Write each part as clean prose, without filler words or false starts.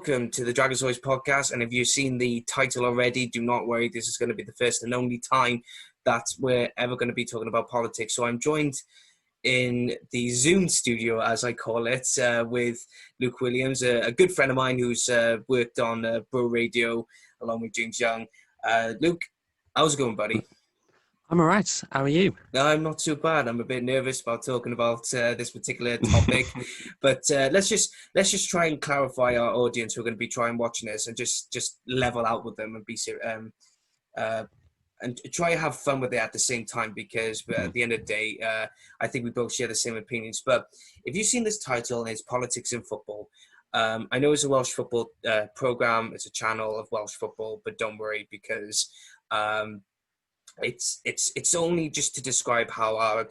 welcome to the Dragon's Voice podcast. And if you've seen the title already, do not worry. This is going to be the first and only time that we're ever going to be talking about politics. So I'm joined in the Zoom studio, as I call it, with Luke Williams, a good friend of mine who's worked on Bro Radio along with James Young. Luke, how's it going, buddy? I'm all right. How are you? I'm not too bad. I'm a bit nervous about talking about this particular topic, but let's just try and clarify our audience who are going to be trying watching this, and just level out with them and be and try to have fun with it at the same time, because at the end of the day, I think we both share the same opinions. But if you've seen this title and it's politics in football, I know it's a Welsh football program, it's a channel of Welsh football, but don't worry, because it's only just to describe how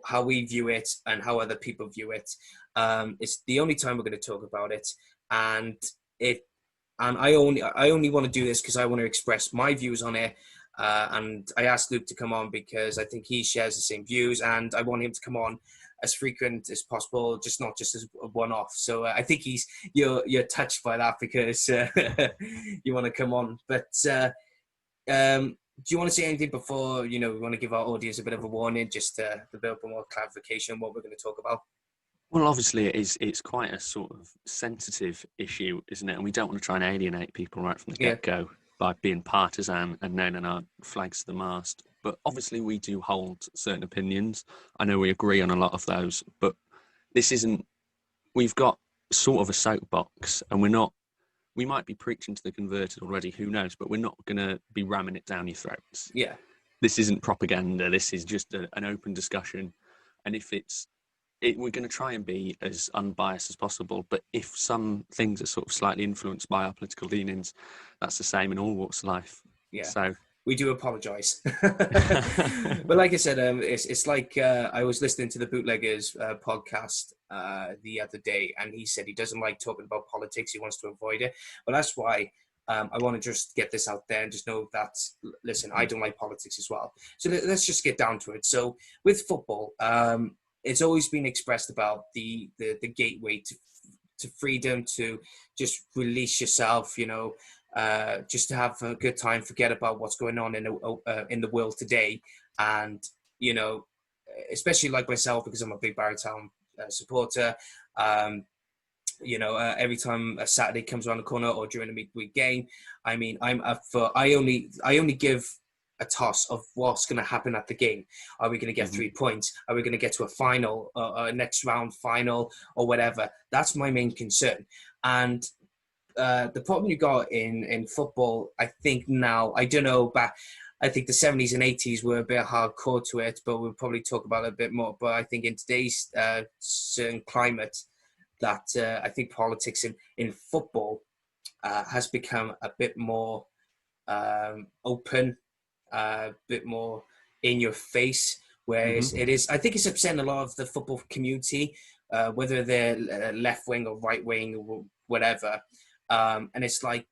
how we view it and how other people view it. It's the only time we're going to talk about it, and I only want to do this because I want to express my views on it. And I asked Luke to come on because I think he shares the same views, and I want him to come on as frequent as possible, not just as a one-off. So I think you're touched by that because you want to come on. But do you want to say anything before, we want to give our audience a bit of a warning, just to develop a more clarification on what we're going to talk about? Well, obviously it's quite a sort of sensitive issue, isn't it? And we don't want to try and alienate people right from the get-go by being partisan and nailing our flags to the mast. But obviously we do hold certain opinions. I know we agree on a lot of those, but we've got sort of a soapbox, and we might be preaching to the converted already, who knows, but we're not going to be ramming it down your throats. Yeah. This isn't propaganda. This is just an open discussion. And if we're going to try and be as unbiased as possible. But if some things are sort of slightly influenced by our political leanings, that's the same in all walks of life. Yeah. So we do apologise. But like I said, it's like I was listening to the Bootleggers podcast the other day, and he said he doesn't like talking about politics. He wants to avoid it. But that's why I want to just get this out there and just know that, listen, I don't like politics as well. So let's just get down to it. So with football, it's always been expressed about the gateway to freedom, to just release yourself, just to have a good time, forget about what's going on in the world today. And, especially like myself, because I'm a big Barry Town supporter, every time a Saturday comes around the corner or during a midweek game, I mean, I'm up for, I only give a toss of what's going to happen at the game. Are we going to get 3 points? Are we going to get to a final, or a next round final, or whatever? That's my main concern. And the problem you got in football, I think now, I don't know, but I think the 70s and 80s were a bit hardcore to it, but we'll probably talk about it a bit more. But I think in today's certain climate, that I think politics in football has become a bit more open, a bit more in your face, whereas it is, I think it's upsetting a lot of the football community, whether they're left wing or right wing or whatever. And it's like,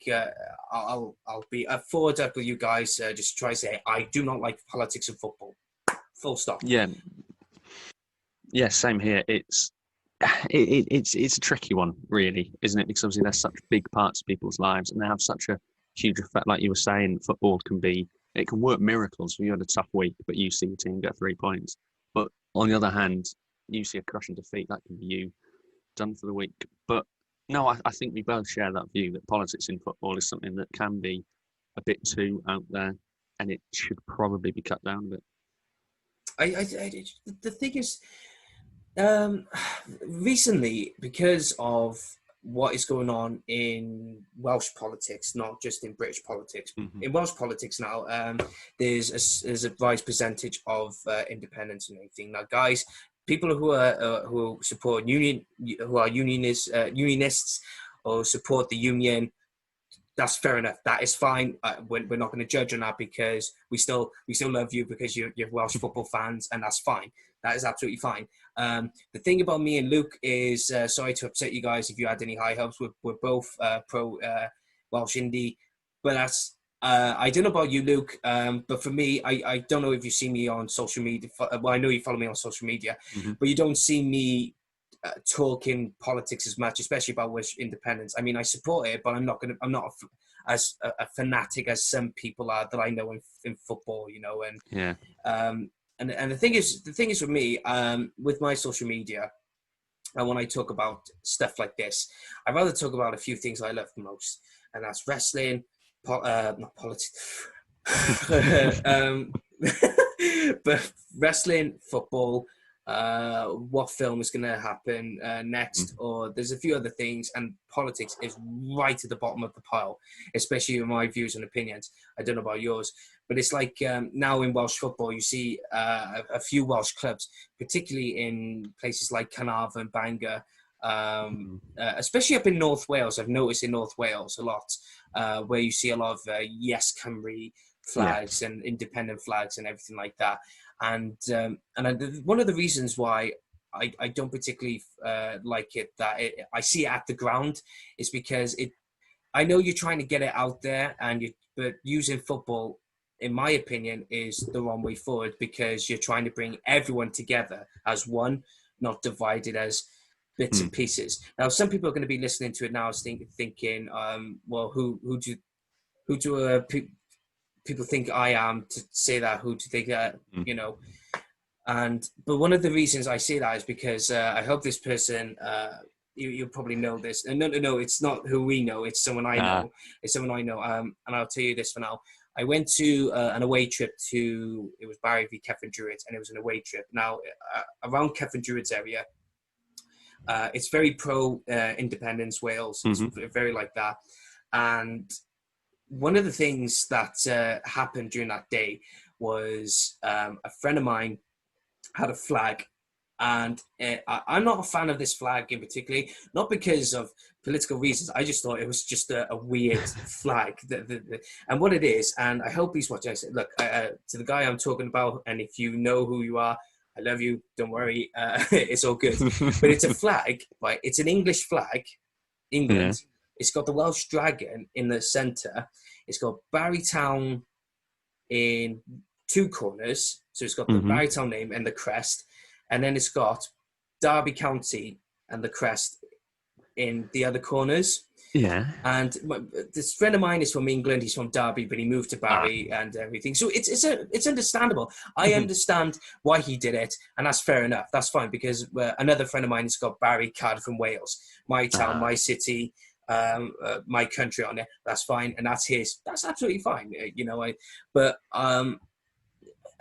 I'll be forward up with you guys, just try to say, I do not like politics in football. Full stop. Yeah, same here. It's a tricky one, really, isn't it? Because obviously they're such big parts of people's lives, and they have such a huge effect. Like you were saying, football it can work miracles. So you had a tough week, but you see your team get 3 points. But on the other hand, you see a crushing defeat, that can be you done for the week. But no, I think we both share that view that politics in football is something that can be a bit too out there, and it should probably be cut down a bit. The thing is, recently, because of what is going on in Welsh politics, not just in British politics, in Welsh politics now, there's a rise percentage of independence and everything. Now, guys, people who support who are unionists or support the union, that's fair enough. That is fine. We're not going to judge on that, because we still love you because you're Welsh football fans, and that's fine. That is absolutely fine. The thing about me and Luke is, sorry to upset you guys if you had any high hopes. We're both pro Welsh Indie, but that's I don't know about you, Luke, but for me, I don't know if you see me on social media. Well, I know you follow me on social media, but you don't see me talking politics as much, especially about Welsh independence. I mean, I support it, but I'm not as a fanatic as some people are that I know in football, you know. And Yeah. And the thing is with me, with my social media, and when I talk about stuff like this, I'd rather talk about a few things I love the most, and that's wrestling, not politics, but wrestling, football, what film is going to happen next, or there's a few other things, and politics is right at the bottom of the pile, especially in my views and opinions. I don't know about yours, but it's like now in Welsh football, you see a few Welsh clubs, particularly in places like Carnarvon, Bangor, especially up in North Wales. I've noticed in North Wales a lot, where you see a lot of Yes Cymru flags and independent flags and everything like that. And one of the reasons why I don't particularly like it, I see it at the ground, is because I know you're trying to get it out there, but using football, in my opinion, is the wrong way forward, because you're trying to bring everyone together as one, not divided as bits and pieces. Now, some people are going to be listening to it now thinking, well, who do people think I am to say that? Who do they get, you know? But one of the reasons I say that is because I hope this person, you'll probably know this. And no, it's not who we know. It's someone I know. It's someone I know. And I'll tell you this for now. I went to an away trip it was Barry v Cefn Druids, and it was an away trip. Now, around Cefn Druids area, it's very pro-independence Wales. It's very like that. And one of the things that happened during that day was a friend of mine had a flag, and I'm not a fan of this flag in particular, not because of political reasons. I just thought it was just a weird flag. And what it is, and I hope he's watching, I said, look, to the guy I'm talking about, and if you know who you are, I love you, don't worry, it's all good. But it's a flag, right? It's an English flag, England. Yeah. It's got the Welsh dragon in the centre. It's got Barrytown in two corners. So it's got the Barrytown name and the crest. And then it's got Derby County and the crest in the other corners. Yeah. And this friend of mine is from England. He's from Derby, but he moved to Barry and everything. So it's understandable. I understand why he did it, and that's fair enough. That's fine, because another friend of mine has got Barry, Cardiff and Wales. My town, my city, my country on it. That's fine, and that's his. That's absolutely fine. You know,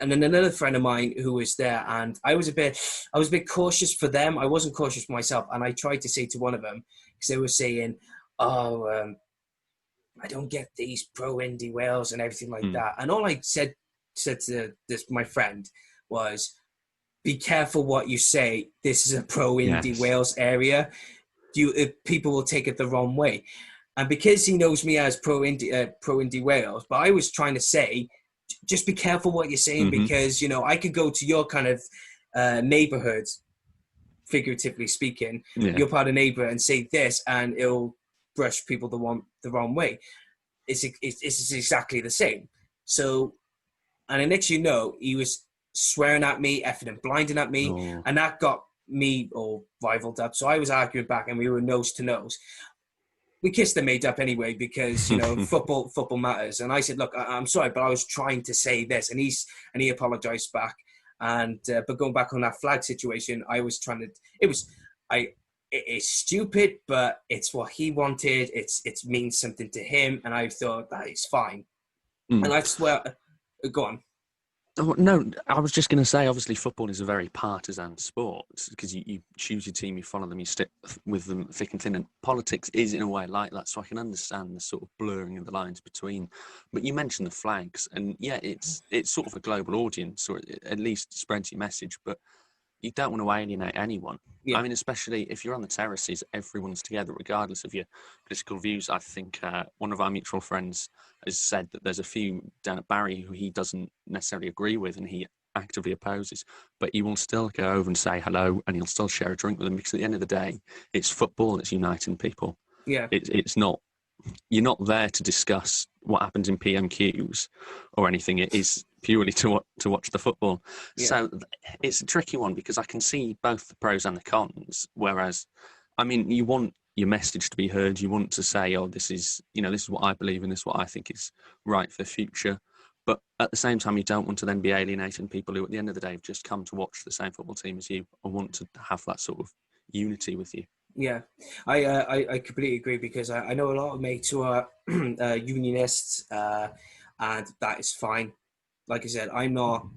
and then another friend of mine who was there, and I was a bit cautious for them. I wasn't cautious for myself, and I tried to say to one of them, because they were saying, "Oh, I don't get these pro-indie Wales and everything like that." And all I said to my friend was, "Be careful what you say. This is a pro-indie Wales area. People will take it the wrong way." And because he knows me as pro-indie Wales, but I was trying to say, just be careful what you're saying, because, you know, I could go to your kind of neighborhood, figuratively speaking, your part of neighbor, and say this, and it'll brush people the wrong way. It's exactly the same. So, and the next you know, he was swearing at me, effing and blinding at me, and that got me all rivaled up. So I was arguing back, and we were nose to nose. We kissed and made up anyway, because, you know, football matters. And I said, look, I'm sorry, but I was trying to say this. And he apologized back. And but going back on that flag situation, I was trying to. It's stupid, but it's what he wanted. It means something to him, and I thought that is fine. And I swear, go on. Oh, no, I was just going to say, obviously, football is a very partisan sport, because you choose your team, you follow them, you stick with them thick and thin. And politics is, in a way, like that. So I can understand the sort of blurring of the lines between. But you mentioned the flags, and it's sort of a global audience, or it at least spreads your message. But you don't want to alienate anyone. Yeah. I mean, especially if you're on the terraces, everyone's together, regardless of your political views. I think one of our mutual friends has said that there's a few down at Barry who he doesn't necessarily agree with, and he actively opposes, but he will still go over and say hello, and he'll still share a drink with them, because at the end of the day, it's football that's uniting people. Yeah. It's not, you're not there to discuss what happens in PMQs or anything. It is purely to watch the football. Yeah. So it's a tricky one because I can see both the pros and the cons. Whereas, I mean, you want your message to be heard. You want to say, "Oh, this is what I believe in. This is what I think is right for the future." But at the same time, you don't want to then be alienating people who, at the end of the day, have just come to watch the same football team as you and want to have that sort of unity with you. Yeah, I completely agree because I know a lot of mates who are unionists, and that is fine. Like I said, I'm not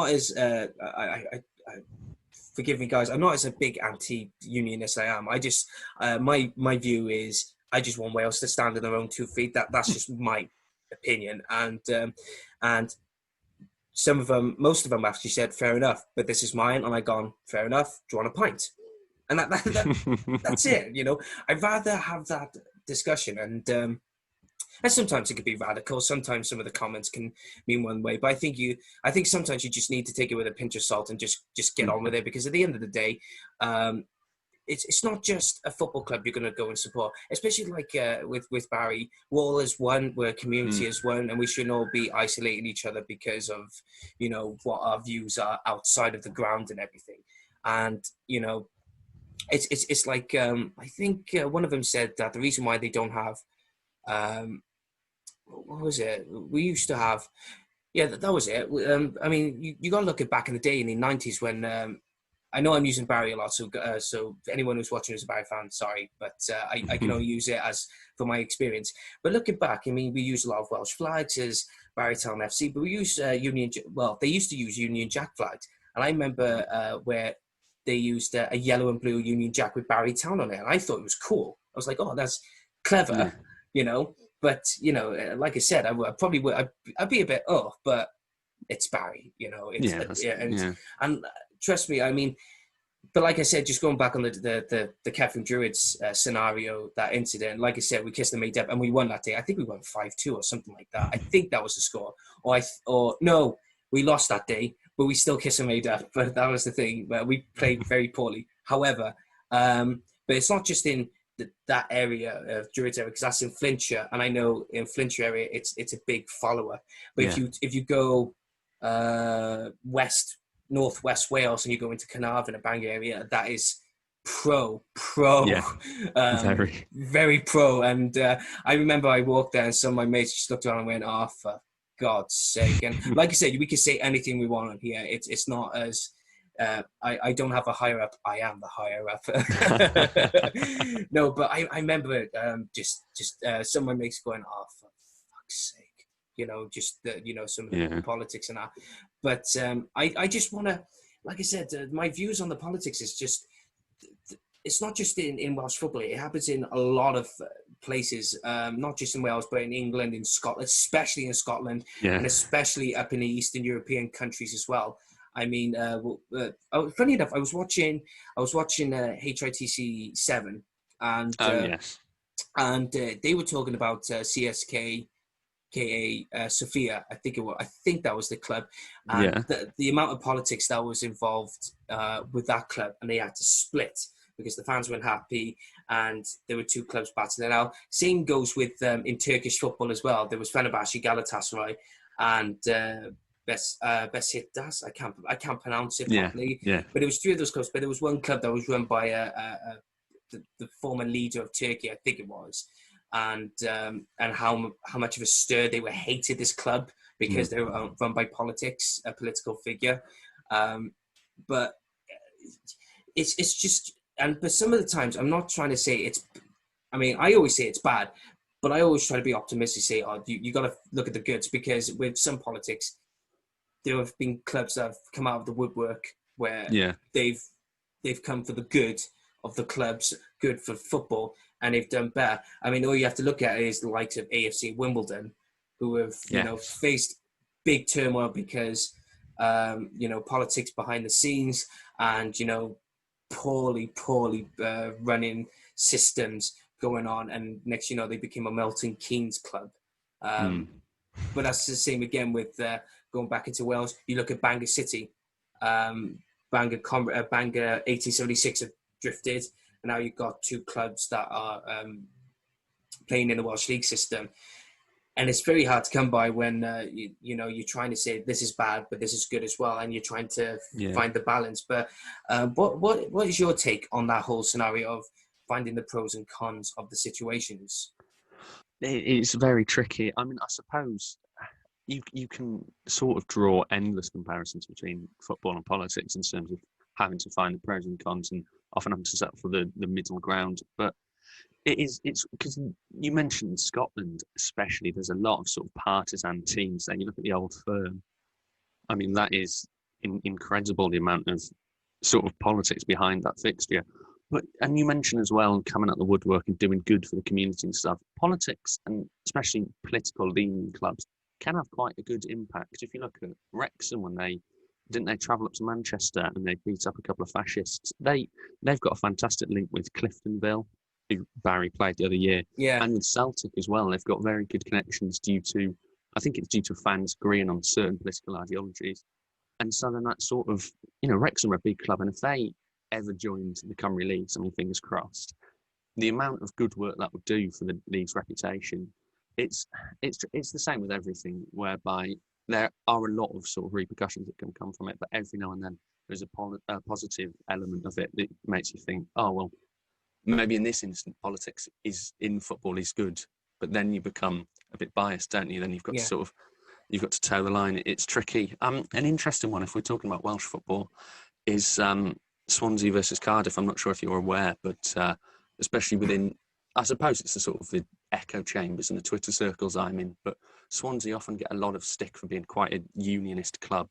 as forgive me, guys. I'm not as a big anti-unionist I am. I just my view is I just want Wales to stand on their own 2 feet. That's just my opinion, and some of them, most of them actually said fair enough, but this is mine, and I gone fair enough. Do you want a pint? And that's it. I'd rather have that discussion, and sometimes it could be radical. Sometimes some of the comments can mean one way, but I think sometimes you just need to take it with a pinch of salt and just get on with it, because at the end of the day, it's not just a football club you're going to go and support, especially like with Barry. We're all as one, we're a community as one, and we shouldn't all be isolating each other because of what our views are outside of the ground and everything. And it's like I think one of them said that the reason why they don't have what was it? We used to have, yeah, that was it. I mean, you got to look at back in the day in the 90s when I know I'm using Barry a lot, so anyone who's watching who's a Barry fan, sorry, but I can only use it as for my experience. But looking back, I mean, we used a lot of Welsh flags as Barrytown FC, but we used they used to use Union Jack flags, and I remember where they used a yellow and blue Union Jack with Barrytown on it, and I thought it was cool. I was like, oh, that's clever, But like I said, I probably would. I'd be a bit but it's Barry, and trust me, I mean, but like I said, just going back on the Kevin Druids scenario, that incident, like I said, we kissed the made up and we won that day. I think we won 5-2 or something like that. I think that was the score. Or no, we lost that day, but we still kissed and made up. But that was the thing. But we played very poorly. However, but it's not just in that area of Druids area, because that's in Flintshire, and I know in Flintshire area it's a big follower. But if you go northwest Wales and you go into Carnarvon and Bangor area, that is pro, very pro. And I remember I walked there and some of my mates just looked around and went, "Oh, for God's sake!" And like I said, we can say anything we want on here. It's not as I don't have a higher up. I am the higher up. No, but I remember just some of my mates going, "Oh, for fuck's sake." Some of the politics and that. But I just want to, like I said, my views on the politics is just, it's not just in Welsh football. It happens in a lot of places, not just in Wales, but in England, in Scotland, especially in Scotland, and especially up in the Eastern European countries as well. I mean, funny enough, I was watching HITC 7, and and they were talking about CSK. Sofia, I think that was the club, and the amount of politics that was involved with that club, and they had to split because the fans weren't happy, and there were two clubs battling it out. Same goes with in Turkish football as well. There was Fenerbahce, Galatasaray, and Besiktas. I can't pronounce it properly, but it was three of those clubs. But there was one club that was run by the former leader of Turkey, I think it was. And how much of a stir they were hated this club because they were run by politics, a political figure. But it's just, but some of the times I'm not trying to say it's. I mean, I always say it's bad, but I always try to be optimistic. Say, you got to look at the goods, because with some politics, there have been clubs that have come out of the woodwork where they've come for the good of the clubs, good for football, and they've done better. I mean, all you have to look at is the likes of AFC Wimbledon, who have faced big turmoil because politics behind the scenes and poorly running systems going on, and next they became a Milton Keynes club. But that's the same again with going back into Wales. You look at Bangor City, Bangor 1876 have drifted, and now you've got two clubs that are playing in the Welsh League system. And it's very hard to come by when you're trying to say this is bad, but this is good as well, and you're trying to find the balance. But what is your take on that whole scenario of finding the pros and cons of the situations? It's very tricky. I mean, I suppose you can sort of draw endless comparisons between football and politics in terms of having to find the pros and cons and often having to settle for the middle ground. But it's because you mentioned Scotland, especially. There's a lot of sort of partisan teams there. You look at the Old Firm. I mean, that is incredible, the amount of sort of politics behind that fixture. And you mentioned as well, coming out the woodwork and doing good for the community and stuff. Politics, and especially political leaning clubs, can have quite a good impact. If you look at Wrexham, when they travel up to Manchester and they beat up a couple of fascists, they've got a fantastic link with Cliftonville, who Barry played the other year, and with Celtic as well. They've got very good connections I think it's due to fans agreeing on certain political ideologies. And so then that sort of, Wrexham are a big club, and if they ever joined the Cymru Leagues, I mean, fingers crossed, the amount of good work that would do for the league's reputation, it's the same with everything, whereby there are a lot of sort of repercussions that can come from it, but every now and then there's a positive element of it that makes you think, oh, well, maybe in this instance, politics in football is good, but then you become a bit biased, don't you? Then you've got to you've got to toe the line. It's tricky. An interesting one, if we're talking about Welsh football, is Swansea versus Cardiff. I'm not sure if you're aware, but especially within, I suppose it's the sort of the echo chambers and the Twitter circles I'm in, but Swansea often get a lot of stick for being quite a unionist club.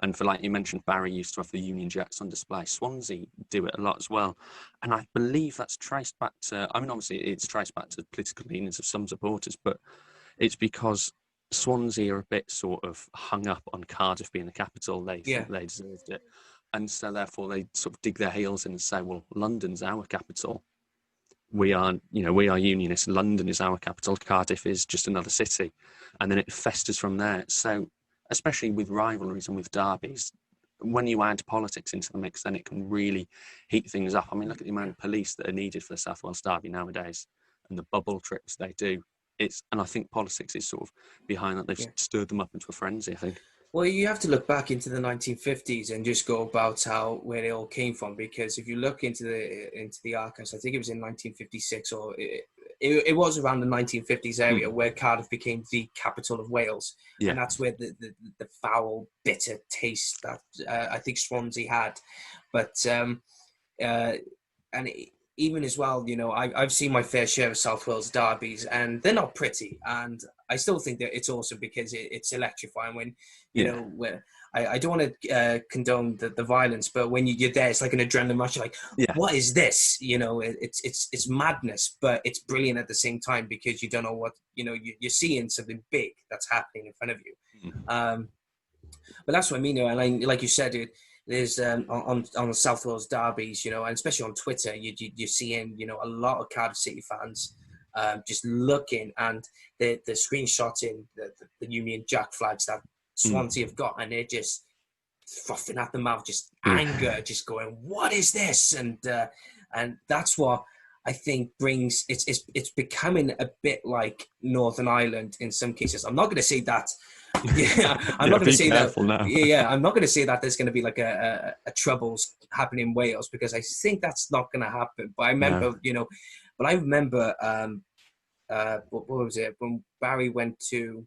And for, like you mentioned, Barry used to have the Union Jacks on display. Swansea do it a lot as well. And I believe that's traced back to, I mean, obviously it's traced back to political leanings of some supporters, but it's because Swansea are a bit sort of hung up on Cardiff being the capital. They think they deserved it. And so therefore they sort of dig their heels in and say, well, London's our capital. We are unionists. London is our capital. Cardiff is just another city. And then it festers from there. So especially with rivalries and with derbies, when you add politics into the mix, then it can really heat things up. I mean, look at the amount of police that are needed for the South Wales derby nowadays and the bubble trips they do. And I think politics is sort of behind that. They've stirred them up into a frenzy, I think. Well, you have to look back into the 1950s and just go about where it all came from, because if you look into the archives, I think it was in 1956 or it was around the 1950s area where Cardiff became the capital of Wales, and that's where the foul, bitter taste that I think Swansea had. But even as well, I've seen my fair share of South Wales derbies, and they're not pretty. And I still think that it's awesome because it's electrifying when, where I don't want to condone the violence, but when you're there, it's like an adrenaline rush. You're like, what is this? It's madness, but it's brilliant at the same time because you don't know what, you're seeing something big that's happening in front of you. But that's what I mean, and like you said, there's on the South Wales derbies, and especially on Twitter, you're seeing, a lot of Cardiff City fans just looking, and they're screenshotting the Union Jack flags that Swansea have got, and they're just frothing at the mouth, just anger, just going, what is this? And that's what I think brings it's becoming a bit like Northern Ireland in some cases. I'm not going to say that. I'm not going to say that. Now. I'm not going to say that there's going to be like a troubles happening in Wales, because I think that's not going to happen. But I remember, what was it when Barry went to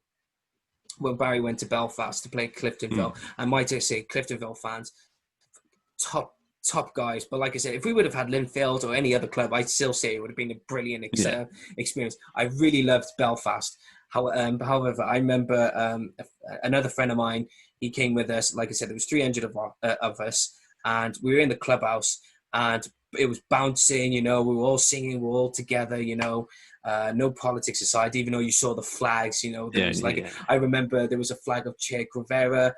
Belfast to play Cliftonville? I might just say Cliftonville fans, top guys. But like I said, if we would have had Linfield or any other club, I'd still say it would have been a brilliant experience. I really loved Belfast. However, I remember another friend of mine, he came with us. Like I said, there was 300 of us, and we were in the clubhouse, and it was bouncing, we were all singing, we were all together, no politics aside, even though you saw the flags, I remember there was a flag of Che Guevara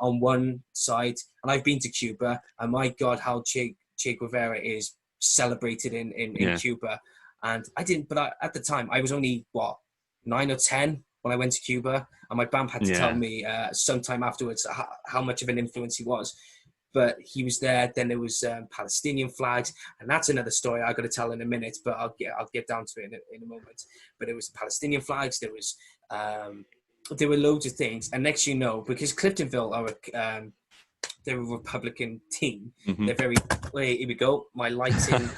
on one side, and I've been to Cuba, and my God, how Che Guevara is celebrated in Cuba. And I didn't, but at the time, I was only, 9 or 10 when I went to Cuba, and my BAMP had to tell me sometime afterwards how much of an influence he was. But he was there. Then there was Palestinian flags, and that's another story I got to tell in a minute. But I'll get down to it in a moment. But it was Palestinian flags. There was there were loads of things, and next you know, because Cliftonville are they're a Republican team. Mm-hmm. They're very. Wait, here we go. My lighting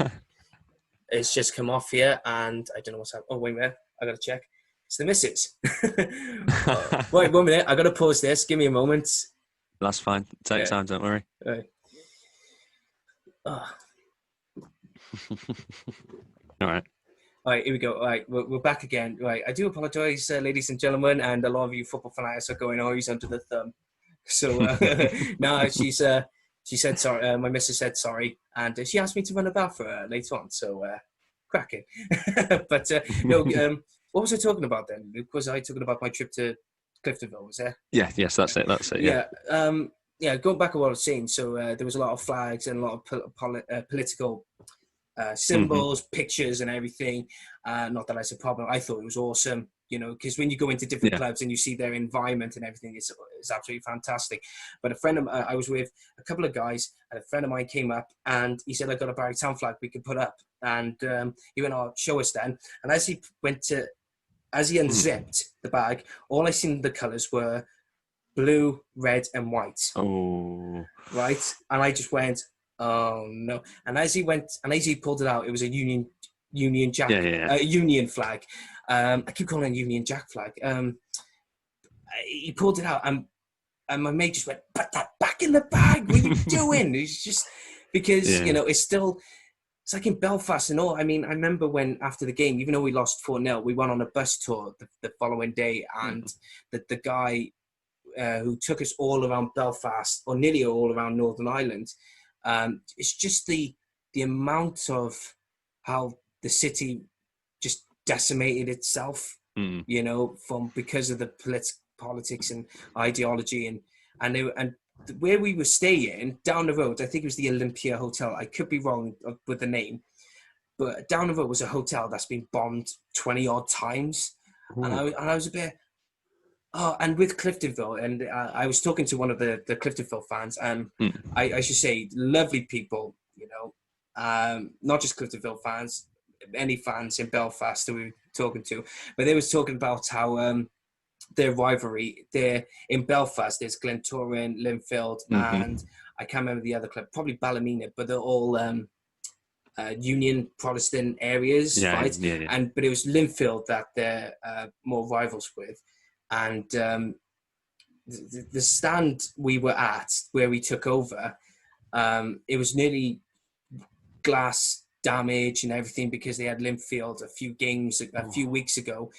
has just come off here, and I don't know what's happening. Oh, wait a minute. I gotta check. It's the missus. Wait, 1 minute. I gotta pause this. Give me a moment. That's fine. Take time. Don't worry. Right. Oh. All right. All right, here we go. All right, we're back again. Right, I do apologise, ladies and gentlemen, and a lot of you football fanatics are going, "Oh, he's under the thumb." So no, she said sorry. My missus said sorry, and she asked me to run a bath for her later on. So cracking. But no, what was I talking about then? Was I talking about my trip to Cliftonville? Was there? Yeah. Yes, that's it. That's it. Yeah. Yeah. Going back to what I was saying. So there was a lot of flags and a lot of political symbols, pictures, and everything. Not that that's a problem. I thought it was awesome, you know, because when you go into different clubs and you see their environment and everything, it's absolutely fantastic. But a friend of I was with a couple of guys, and a friend of mine came up and he said, "I got a Barry Town flag we could put up." And he went, "Oh, show us then." And as he unzipped the bag, all I seen the colours were blue, red, and white. Oh. Right, and I just went, "Oh no!" And as he pulled it out, it was a Union Jack, Union flag. I keep calling it Union Jack flag. He pulled it out, and my mate just went, "Put that back in the bag. What are you doing?" It's just because you know it's like in Belfast and all. I mean, I remember when after the game, even though we lost 4-0, we went on a bus tour the following day, and the guy who took us all around Belfast, or nearly all around Northern Ireland. It's just the amount of how the city just decimated itself, you know, because of the politics and ideology, and where we were staying down the road, I think it was the Olympia Hotel. I could be wrong with the name, but down the road was a hotel that's been bombed 20 odd times, and I was a bit. Oh, and with Cliftonville, and I was talking to one of the Cliftonville fans, and I should say, lovely people, you know, not just Cliftonville fans, any fans in Belfast that we were talking to, but they was talking about how their rivalry there in Belfast, there's Glentoran, Linfield, and I can't remember the other club, probably Ballymena, but they're all Union Protestant areas, right? Yeah. But it was Linfield that they're more rivals with. And the stand we were at, where we took over, it was nearly glass damage and everything because they had Linfield a few weeks ago,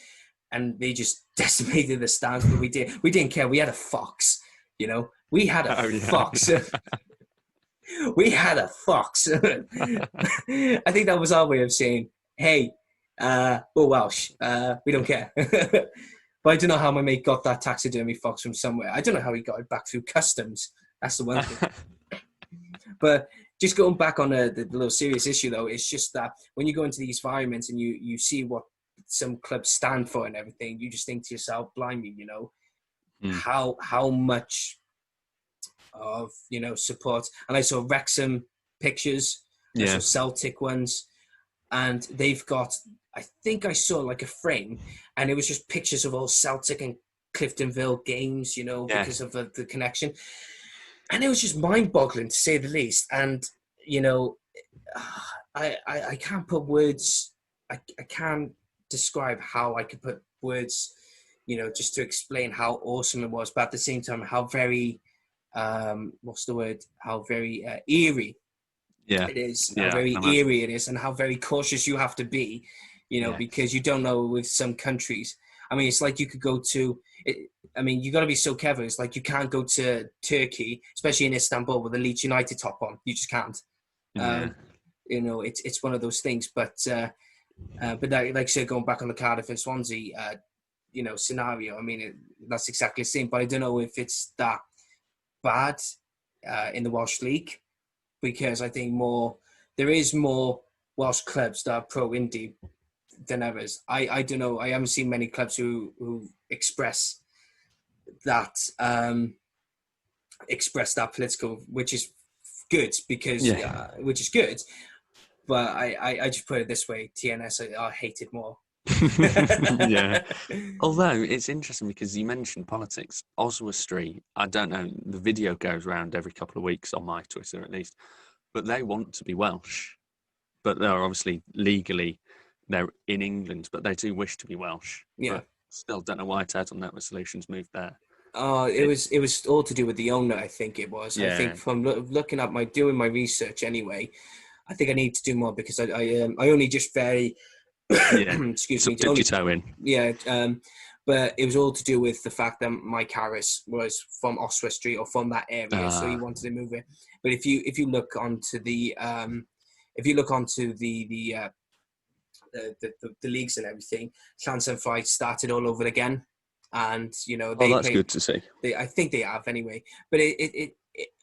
and they just decimated the stands. But we didn't care. We had a fox, you know. We had a fox. We had a fox. I think that was our way of saying, "Hey, we're Welsh. We don't care." But I don't know how my mate got that taxidermy fox from somewhere. I don't know how he got it back through customs. That's the one thing. But just going back on the little serious issue, though, it's just that when you go into these environments and you see what some clubs stand for and everything, you just think to yourself, blimey, you know, how much of, you know, support. And I saw Wrexham pictures, I saw Celtic ones, and they've got, I think I saw like a frame, and it was just pictures of all Celtic and Cliftonville games, you know, because of the connection. And it was just mind-boggling, to say the least. And, you know, I can't put words, I can't describe how I could put words, you know, just to explain how awesome it was, but at the same time, how very, how very eerie it is, how very eerie it is, and how very cautious you have to be, you know, because you don't know with some countries. I mean, it's like you could go to, you got to be so careful. It's like you can't go to Turkey, especially in Istanbul, with the Leeds United top on. You just can't. You know, it's one of those things. But like I said, going back on the Cardiff and Swansea, you know, scenario, I mean, that's exactly the same. But I don't know if it's that bad in the Welsh League, because I think there is more Welsh clubs that are pro-indie than others. I don't know. I haven't seen many clubs who express that political, which is good, because which is good. But I just put it this way: TNS I hate it more Yeah. Although it's interesting because you mentioned politics. Oswestry, I don't know, the video goes around every couple of weeks on my Twitter at least, but they want to be Welsh. But they're obviously legally, they're in England, but they do wish to be Welsh. Yeah. But still don't know why Total Network Solutions moved there. Oh, it It's, was all to do with the owner. I think it was. I think yeah, from looking at doing my research anyway, I think I need to do more because I only just very yeah. excuse So me dipped only your toe in. yeah but it was all to do with the fact that Mike Harris was from Oswestry or from that area, so he wanted to move it. But if you look onto the the leagues and everything, Llansan Fight started all over again, and Oh, they that's played. good to see. I think they have anyway, but it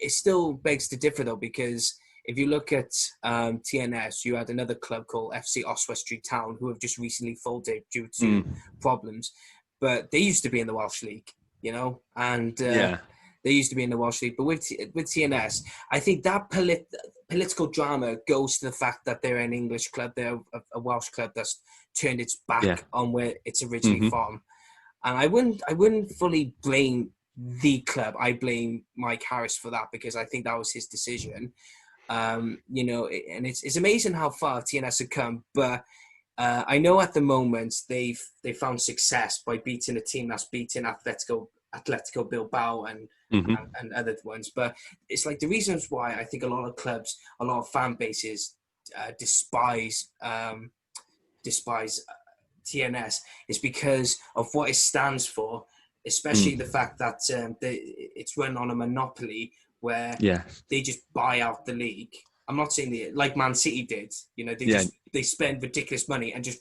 still begs to differ though, because if you look at TNS, you had another club called FC Oswestry Town who have just recently folded due to problems, but they used to be in the Welsh League, and Yeah, they used to be in the Welsh League. But with TNS, I think that political drama goes to the fact that they're an English club, they're a Welsh club that's turned its back yeah. on where it's originally from. And I wouldn't fully blame the club. I blame Mike Harris for that because I think that was his decision. And it's amazing how far TNS have come. But I know at the moment they found success by beating a team that's beating Atletico Bilbao and other ones. But it's like the reasons why I think a lot of clubs, a lot of fan bases despise TNS is because of what it stands for, especially the fact that it's run on a monopoly where they just buy out the league. I'm not saying like Man City did. They spend ridiculous money and just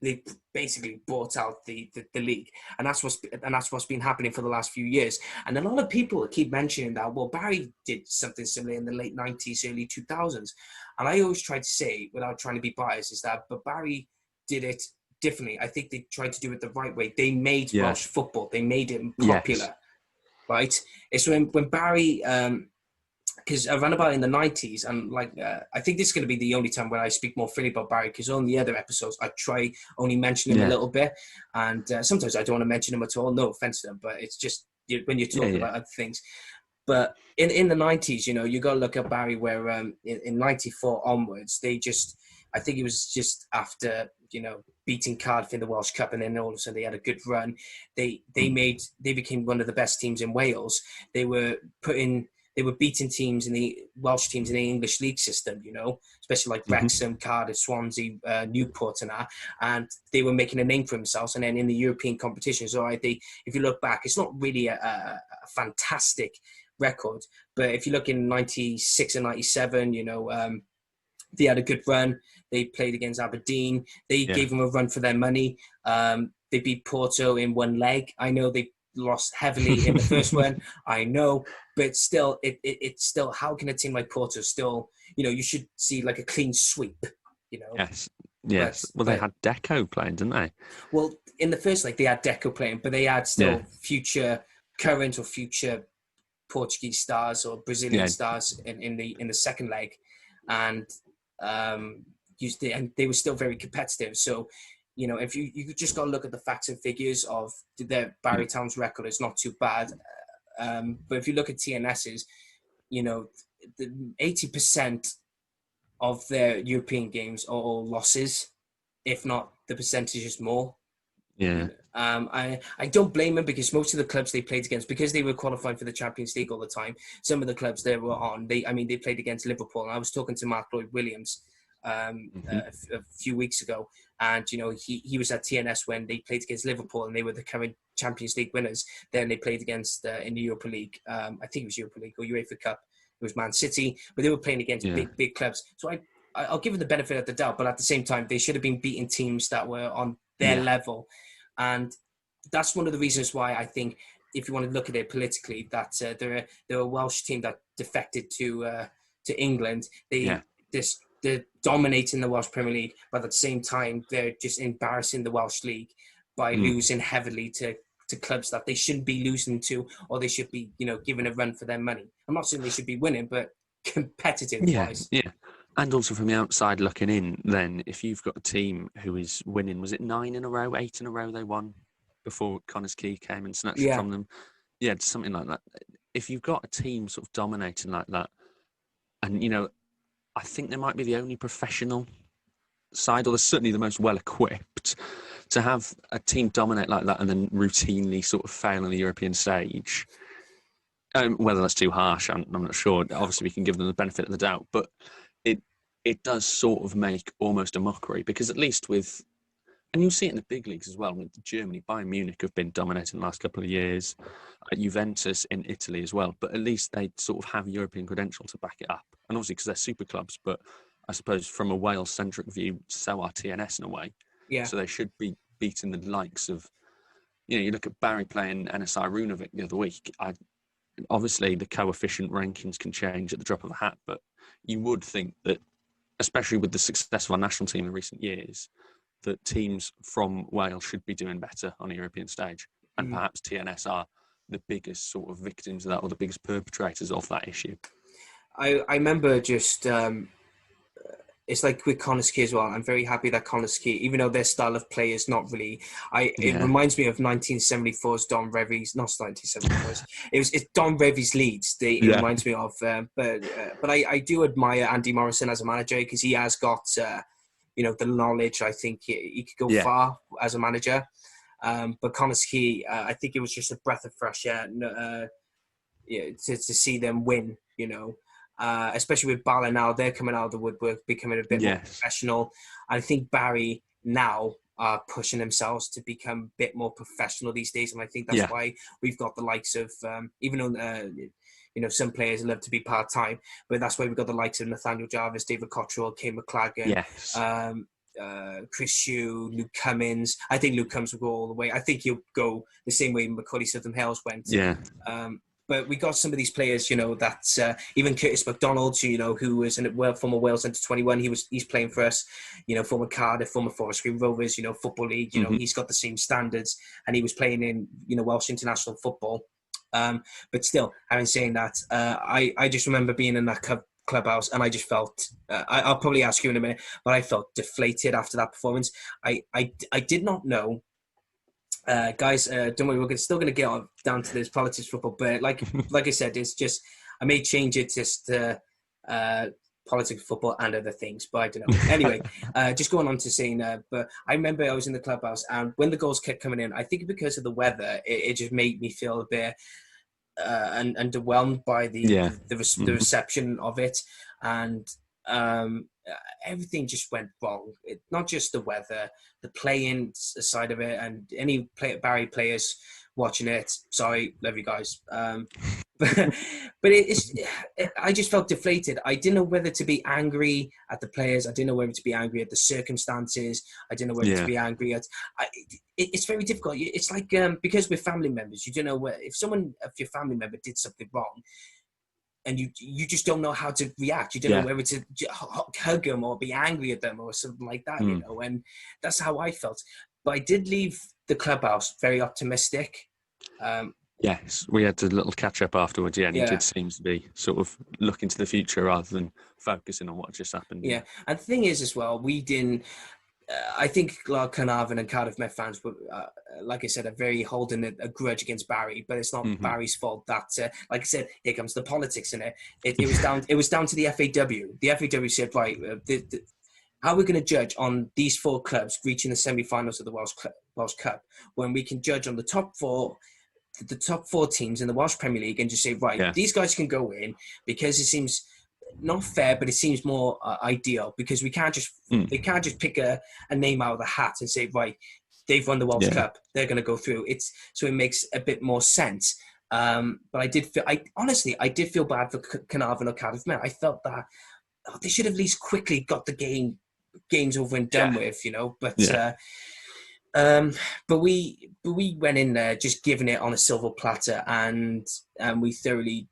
they basically bought out the league, and that's what's been happening for the last few years. And a lot of people keep mentioning that, well, Barry did something similar in the late 90s, early 2000s, and I always try to say, without trying to be biased, is that but Barry did it differently. I think they tried to do it the right way. They made Welsh football. They made it popular, right? It's when Barry, because I ran about in the 90s, and I think this is going to be the only time where I speak more freely about Barry, because on the other episodes I try only mention him a little bit, and sometimes I don't want to mention him at all. No offense to them, but it's just when you're talking about other things. But in the 90s, you got to look at Barry, where in 94 onwards, I think it was just after, beating Cardiff in the Welsh Cup, and then all of a sudden they had a good run. They became one of the best teams in Wales. They were beating teams in the Welsh teams in the English league system, especially like Wrexham, Cardiff, Swansea, Newport and that. And they were making a name for themselves. And then in the European competitions, if you look back, it's not really a fantastic record. But if you look in 96 and 97, they had a good run. They played against Aberdeen. They gave them a run for their money. They beat Porto in one leg. I know they lost heavily in the first one. I know, but still, it's still, how can a team like Porto still, you should see like a clean sweep, Yes. They had Deco playing, didn't they? Well, in the first leg, they had Deco playing, but they had still current or future Portuguese stars or Brazilian stars in the second leg. And they were still very competitive. So, if you just got to look at the facts and figures of their Barry Town's record, it's not too bad. But if you look at TNS's, the 80% of their European games are all losses, if not the percentage is more. Yeah. I don't blame them, because most of the clubs they played against, because they were qualifying for the Champions League all the time, some of the clubs they were on, they played against Liverpool. And I was talking to Mark Lloyd-Williams a few weeks ago, and he was at TNS when they played against Liverpool, and they were the current Champions League winners. Then they played against in the Europa League. I think it was Europa League or UEFA Cup. It was Man City, but they were playing against big clubs. So I'll give them the benefit of the doubt, but at the same time, they should have been beating teams that were on their level. And that's one of the reasons why I think, if you want to look at it politically, that they're a Welsh team that defected to England. They're dominating the Welsh Premier League, but at the same time, they're just embarrassing the Welsh League by losing heavily to clubs that they shouldn't be losing to, or they should be, given a run for their money. I'm not saying they should be winning, but competitive-wise. Yeah. And also from the outside looking in, then if you've got a team who is winning, was it 9 in a row, 8 in a row they won before Connors Key came and snatched it Yeah. from them? Yeah, something like that. If you've got a team sort of dominating like that, and I think they might be the only professional side, or they're certainly the most well equipped to have a team dominate like that and then routinely sort of fail on the European stage. Whether that's too harsh, I'm not sure. Obviously, we can give them the benefit of the doubt, but it does sort of make almost a mockery, because at least with, and you'll see it in the big leagues as well. With Germany, Bayern Munich have been dominating the last couple of years. Juventus in Italy as well, but at least they sort of have European credential to back it up. And obviously because they're super clubs, but I suppose from a Wales-centric view, so are TNS in a way. Yeah. So they should be beating the likes of, you look at Barry playing NSI Runovic the other week. Obviously the coefficient rankings can change at the drop of a hat, but you would think that, especially with the success of our national team in recent years, that teams from Wales should be doing better on a European stage. And perhaps TNS are the biggest sort of victims of that, or the biggest perpetrators of that issue. I remember just, it's like with Connors Key as well. I'm very happy that Connors Key, even though their style of play is not really, it reminds me of 1974's Don Revie's, not 1974's, it's Don Revie's Leeds. It reminds me of, but I do admire Andy Morrison as a manager, because he has got, the knowledge. I think he could go far as a manager. But Connors Key, I think it was just a breath of fresh air to see them win, especially with Bala now. They're coming out of the woodwork, becoming a bit more professional. I think Barry now are pushing themselves to become a bit more professional these days. And I think that's why we've got the likes of, even though, some players love to be part-time, but that's why we've got the likes of Nathaniel Jarvis, David Cottrell, Kane McLagan, Chris Hugh, Luke Cummins. I think Luke Cummins will go all the way. I think he'll go the same way Macaulay Southern-Hales went. But we got some of these players, that even Curtis McDonald, who was former Wales under-21, he's playing for us, former Cardiff, former Forest Green Rovers, Football League, he's got the same standards, and he was playing in, Welsh international football. But still, having saying that, I just remember being in that clubhouse, and I just felt, I'll probably ask you in a minute, but I felt deflated after that performance. I did not know. Guys, don't worry, we're still going to get down to this politics football, but like I said, it's just, I may change it just to politics football and other things, but I don't know. Anyway, just going on to saying, but I remember I was in the clubhouse, and when the goals kept coming in, I think because of the weather, it just made me feel a bit underwhelmed by the reception of it, and everything just went wrong. Not just the weather, the playing side of it, and any Barry players watching it. Sorry, love you guys. But I just felt deflated. I didn't know whether to be angry at the players. I didn't know whether to be angry at the circumstances. I didn't know whether to be angry at. It's very difficult. It's like because we're family members, you don't know if your family member did something wrong, and you just don't know how to react. You don't know whether to hug them or be angry at them or something like that, and that's how I felt. But I did leave the clubhouse very optimistic. Yes, we had a little catch up afterwards, and it did seem to be sort of looking to the future rather than focusing on what just happened. Yeah, and the thing is as well, we didn't. I think Carnarvon and Cardiff Met fans were, like I said, are very holding a grudge against Barry, but it's not Barry's fault. That, like I said, here comes the politics in it. It was down. It was down to the FAW. The FAW said, right, how are we going to judge on these 4 clubs reaching the semi-finals of the Welsh Cup when we can judge on the top 4 teams in the Welsh Premier League and just say, right, these guys can go in, because it seems not fair, but it seems more ideal, because we can't just they can't just pick a name out of the hat and say, right, they've won the Welsh Cup, they're going to go through. So it makes a bit more sense. But I did feel bad for Carnarvon or Cardiff Met. I felt that they should have at least quickly got the games over and done with, but we went in there just giving it on a silver platter, and we thoroughly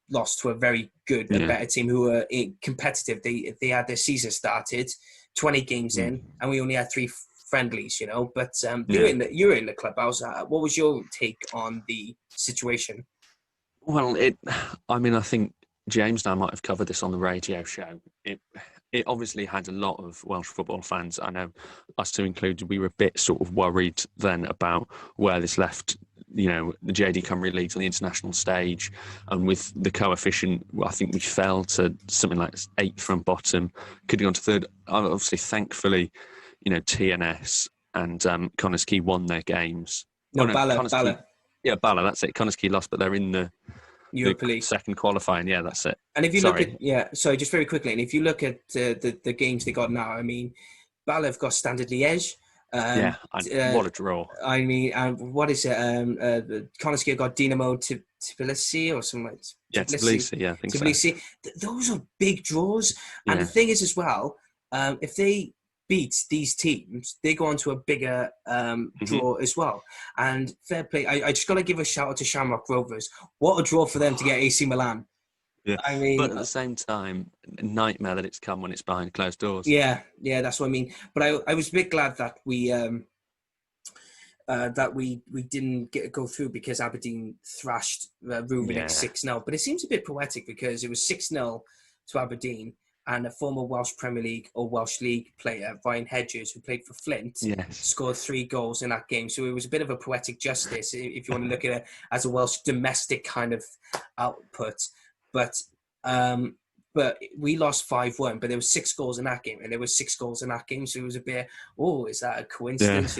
lost to a very good, a better team who were competitive. They had their season started 20 games in, and we only had 3 friendlies, But you were in the clubhouse. What was your take on the situation? Well, I think James and I might have covered this on the radio show. it obviously had a lot of Welsh football fans. I know us two included, we were a bit sort of worried then about where this left, the JD Cymru leagues on the international stage. And with the coefficient, I think we fell to something like 8th from bottom, could have gone to 3rd. Obviously, thankfully, TNS and Connors Key won their games. No, Bala. Yeah, Bala, that's it. Connors Key lost, but they're in the Europa League second qualifying. Yeah, that's it. And if you look at just very quickly, and if you look at the games they got now, I mean, Bala have got Standard Liège. What a draw! I mean, what is it? Connors got Dinamo Tbilisi or something like that. Yeah, Tbilisi. Yeah, I think Tbilisi. So. Those are big draws. And the thing is as well, if they beat these teams, they go on to a bigger draw as well. And fair play. I just got to give a shout out to Shamrock Rovers. What a draw for them to get AC Milan. Yeah. I mean, but at the same time, nightmare that it's come when it's behind closed doors. Yeah, that's what I mean. But I was a bit glad that we didn't go through because Aberdeen thrashed Rubik 6-0. But it seems a bit poetic because it was 6-0 to Aberdeen, and a former Welsh Premier League or Welsh League player, Ryan Hedges, who played for Flint, scored 3 goals in that game. So it was a bit of a poetic justice, if you want to look at it as a Welsh domestic kind of output. But we lost 5-1, but there was 6 goals in that game, and there was 6 goals in that game. So it was a bit, is that a coincidence?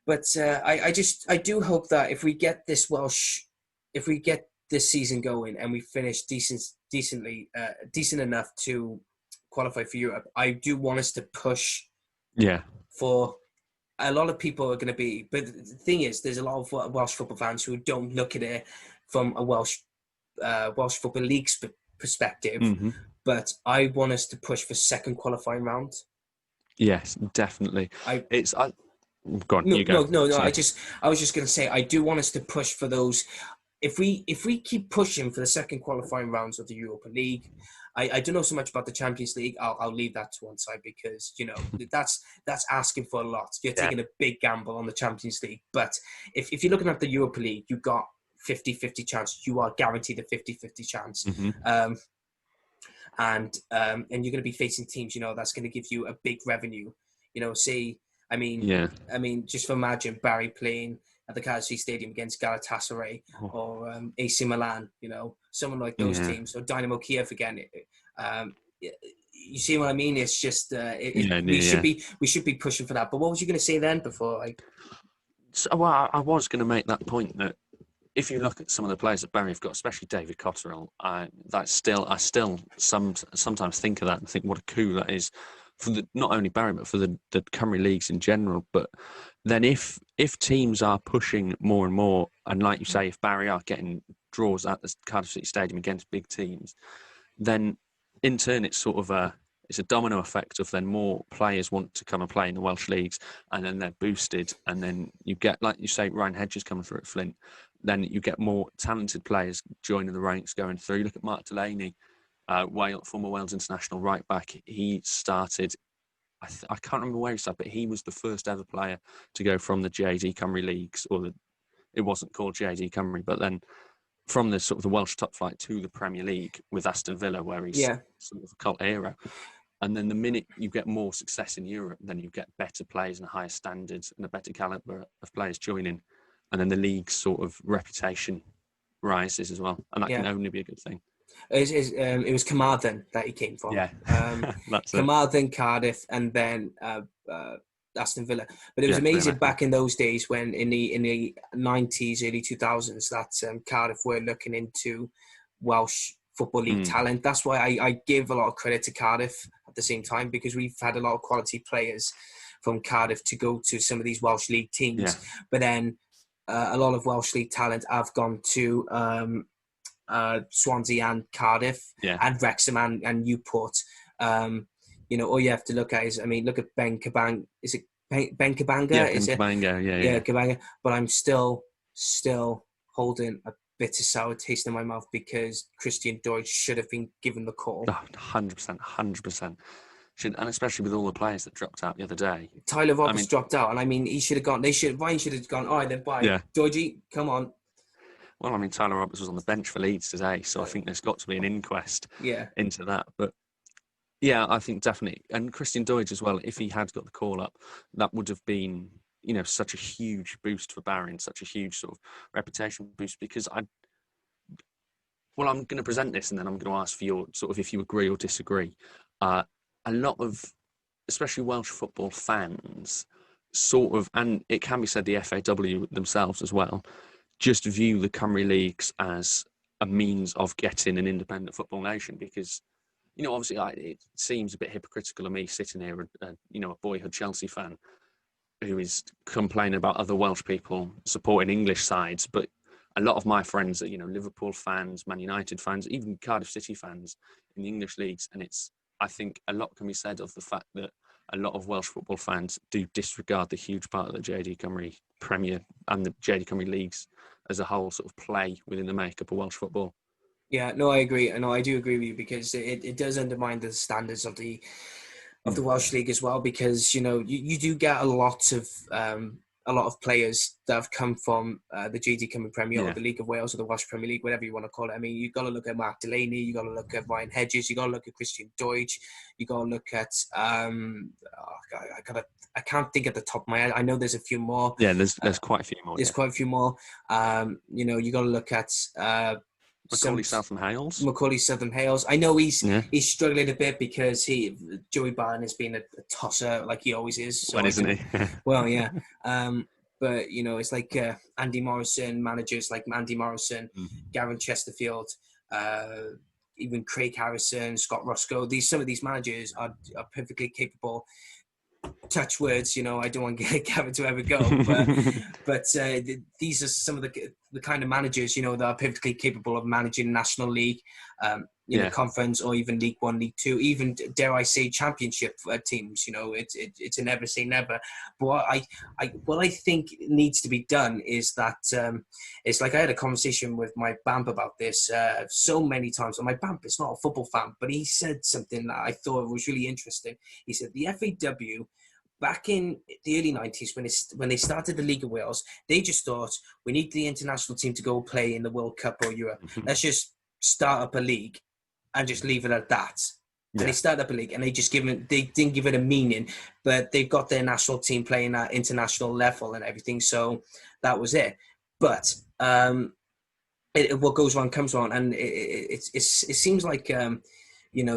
But I do hope that if we get this season going and we finish decent enough to qualify for Europe, I do want us to push. Yeah. For a lot of people are going to be, but the thing is, there's a lot of Welsh football fans who don't look at it from a Welsh Football League perspective, but I want us to push for second qualifying round. Yes, definitely. Go on, you go. No. I was just going to say, I do want us to push for those. If we keep pushing for the second qualifying rounds of the Europa League, I don't know so much about the Champions League. I'll leave that to one side because that's asking for a lot. You're taking a big gamble on the Champions League. But if you're looking at the Europa League, you've got 50-50 chance. You are guaranteed a 50-50 chance. And you're going to be facing teams, that's going to give you a big revenue. Just imagine Barry playing at the Cardiff Stadium against Galatasaray or AC Milan, someone like those teams, or Dynamo Kiev again. You see what I mean? It's just we should be pushing for that. But what was you going to say then before I? I was going to make that point that if you look at some of the players that Barry have got, especially David Cotterill, I still sometimes think of that and think what a coup that is for not only Barry but for the Cymru leagues in general. But then if teams are pushing more and more, and like you say, if Barry are getting draws at the Cardiff City Stadium against big teams, then in turn it's sort of it's a domino effect of then more players want to come and play in the Welsh leagues, and then they're boosted, and then you get, like you say, Ryan Hedges coming through at Flint. Then you get more talented players joining the ranks going through. You look at Mark Delaney, former Wales international right back. He started, I can't remember where he started, but he was the first ever player to go from the JD Cymru leagues, it wasn't called JD Cymru, but then from the sort of the Welsh top flight to the Premier League with Aston Villa, where he's sort of a cult hero. And then the minute you get more success in Europe, then you get better players and a higher standards and a better calibre of players joining. And then the league's sort of reputation rises as well. And that can only be a good thing. It was Carmarthen that he came from. Yeah, that's Carmarthen, Cardiff, and then Aston Villa. But it was amazing back in those days when in the 90s, early 2000s, that Cardiff were looking into Welsh Football League talent. That's why I give a lot of credit to Cardiff at the same time, because we've had a lot of quality players from Cardiff to go to some of these Welsh League teams. Yeah. But then a lot of Welsh League talent have gone to Swansea and Cardiff and Wrexham and Newport. All you have to look at is, look at Ben Kabang. Is it Ben Kabanga? Yeah, Ben Kabanga. Yeah, Kabanga. But I'm still holding a bitter sour taste in my mouth because Christian Deutsch should have been given the call. 100%. And especially with all the players that dropped out the other day. Tyler Roberts dropped out, and he should have gone. Ryan should have gone. All right, then bye. Yeah. Georgie, come on. Well, Tyler Roberts was on the bench for Leeds today, so I think there's got to be an inquest into that. But Yeah, I think definitely. And Christian Doidge as well, if he had got the call up, that would have been, such a huge boost for Barry and such a huge sort of reputation boost because I'm going to present this and then I'm going to ask for your sort of if you agree or disagree. A lot of, especially Welsh football fans, sort of, and it can be said the FAW themselves as well, just view the Cymru Leagues as a means of getting an independent football nation because, obviously it seems a bit hypocritical of me sitting here, a boyhood Chelsea fan who is complaining about other Welsh people supporting English sides, but a lot of my friends are, Liverpool fans, Man United fans, even Cardiff City fans in the English leagues. And I think a lot can be said of the fact that a lot of Welsh football fans do disregard the huge part of the JD Cymru Premier and the JD Cymru leagues as a whole sort of play within the makeup of Welsh football. Yeah, no, I agree. No, I do agree with you because it does undermine the standards of the Welsh League as well, because you do get a lot of players that have come from the JD Cymru Premier or the League of Wales or the Welsh Premier League, whatever you want to call it. I mean, you've got to look at Mark Delaney, you've got to look at Ryan Hedges, you've got to look at Christian Doidge, you've got to look at I can't think at the top of my head. I know there's a few more. Yeah, there's quite a few more. There's quite a few more. You got to look at Macaulay Southam Hales. I know he's struggling a bit because Joey Barton has been a tosser like he always is. So isn't he? Well, yeah. But it's like Andy Morrison, managers like Andy Morrison, Gavin Chesterfield, even Craig Harrison, Scott Roscoe. Some of these managers are perfectly capable. Touch words, I don't want Gavin to ever go, but these are some of the kind of managers, that are perfectly capable of managing National League, conference, or even League One, League Two, even dare I say Championship teams. It's a never say never. But what I think needs to be done is that it's like I had a conversation with my BAMP about this so many times. And my BAMP is not a football fan, but he said something that I thought was really interesting. He said the FAW, back in the early 90s, when they started the League of Wales, they just thought, we need the international team to go play in the World Cup or Europe. Let's just start up a league and just leave it at that. Yeah. And they started up a league and they didn't give it a meaning, but they've got their national team playing at international level and everything. So that was it. But what goes wrong comes wrong. And it seems like...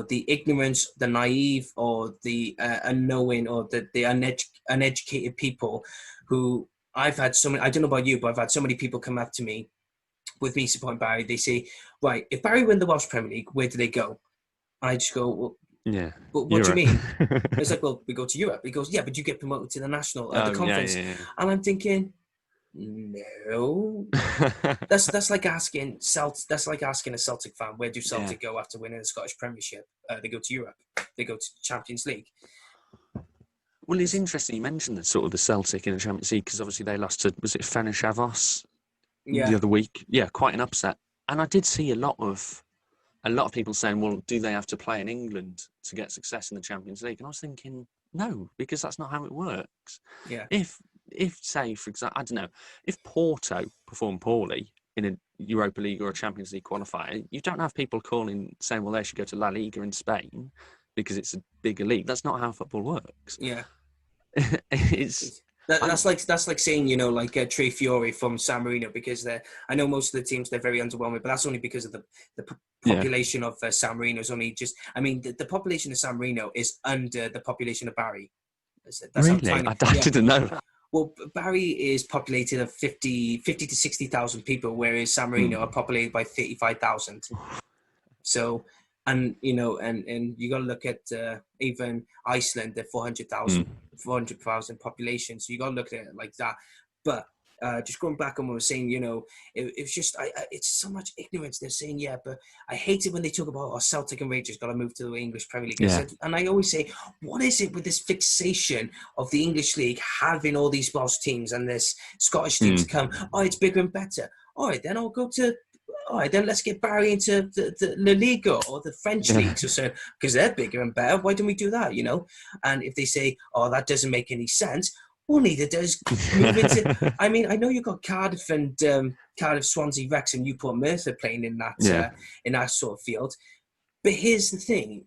the ignorance, the naive, or the unknowing, or the uneducated people who I've had so many, I don't know about you, but I've had so many people come up to me with me supporting Barry. They say, right, if Barry win the Welsh Premier League, where do they go? I just go, well, yeah. What do you mean? It's like, well, we go to Europe. He goes, yeah, but you get promoted to the national, the conference. Yeah. And I'm thinking, no. That's like asking a Celtic fan, where do Celtic go after winning the Scottish Premiership? They go to Europe. They go to Champions League. Well, it's interesting you mentioned the Celtic in the Champions League, because obviously they lost to, was it Fenerbahce the other week? Yeah, quite an upset. And I did see a lot of people saying, well, do they have to play in England to get success in the Champions League? And I was thinking, no, because that's not how it works. Yeah. If say, for example, I don't know, if Porto perform poorly in a Europa League or a Champions League qualifier, you don't have people saying, well, they should go to La Liga in Spain because it's a bigger league. That's not how football works. Yeah. That's like saying, like Trey Fiore from San Marino, because I know most of the teams, they're very underwhelming, but that's only because of the population of San Marino is only just, the population of San Marino is under the population of Barry. That's really? I didn't know that. Well, Barry is populated of 50 to 60,000 people, whereas San Marino are populated by 35,000. So, and you got to look at even Iceland, they're 400,000 population. So you got to look at it like that. But just going back on what I was saying, it's just, it's so much ignorance. They're saying, yeah, but I hate it when they talk about Celtic and Rangers got to move to the English Premier League. Yeah. And I always say, what is it with this fixation of the English League having all these Welsh teams and this Scottish teams come, it's bigger and better. All right, then I'll go to... All right, then let's get Barry into the La Liga or the French leagues or so, because they're bigger and better. Why don't we do that, And if they say, that doesn't make any sense, well, neither does move into... I know you've got Cardiff and Cardiff, Swansea, Wrexham, Newport, Merthyr playing in that sort of field. But here's the thing.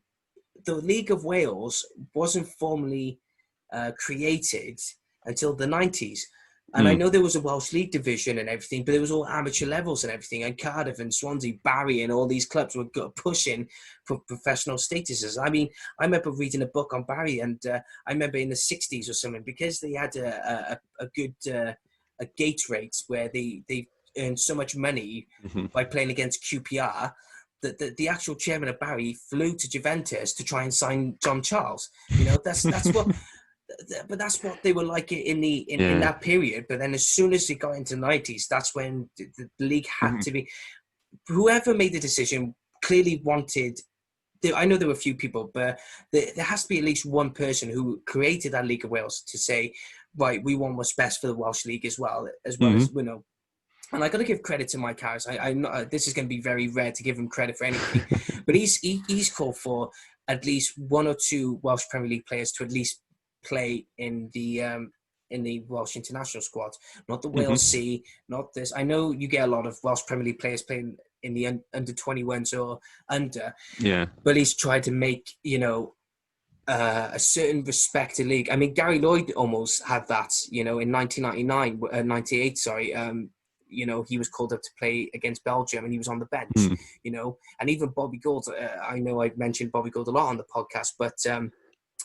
the League of Wales wasn't formally created until the 90s. And I know there was a Welsh League division and everything, but it was all amateur levels and everything. And Cardiff and Swansea, Barry and all these clubs were pushing for professional statuses. I mean, I remember reading a book on Barry, and I remember in the 60s or something, because they had a good a gate rate where they earned so much money by playing against QPR, that the actual chairman of Barry flew to Juventus to try and sign John Charles. You know, that's what... But that's what they were like in that period. But then as soon as it got into the 90s, that's when the league had to be... Whoever made the decision clearly wanted... I know there were a few people, but there has to be at least one person who created that League of Wales to say, right, we want what's best for the Welsh League as well as, you know. And I got to give credit to Mike Harris. I'm not, this is going to be very rare to give him credit for anything, but he's called for at least one or two Welsh Premier League players to at least play in the Welsh international squad, not the Wales C, not this. I know you get a lot of Welsh Premier League players playing in the under 21s or under, but he's tried to make, you know, a certain respected league. I mean, Gary Lloyd almost had that, you know, in 98, sorry. You know, he was called up to play against Belgium and he was on the bench, you know, and even Bobby Gould, I know I've mentioned Bobby Gould a lot on the podcast, but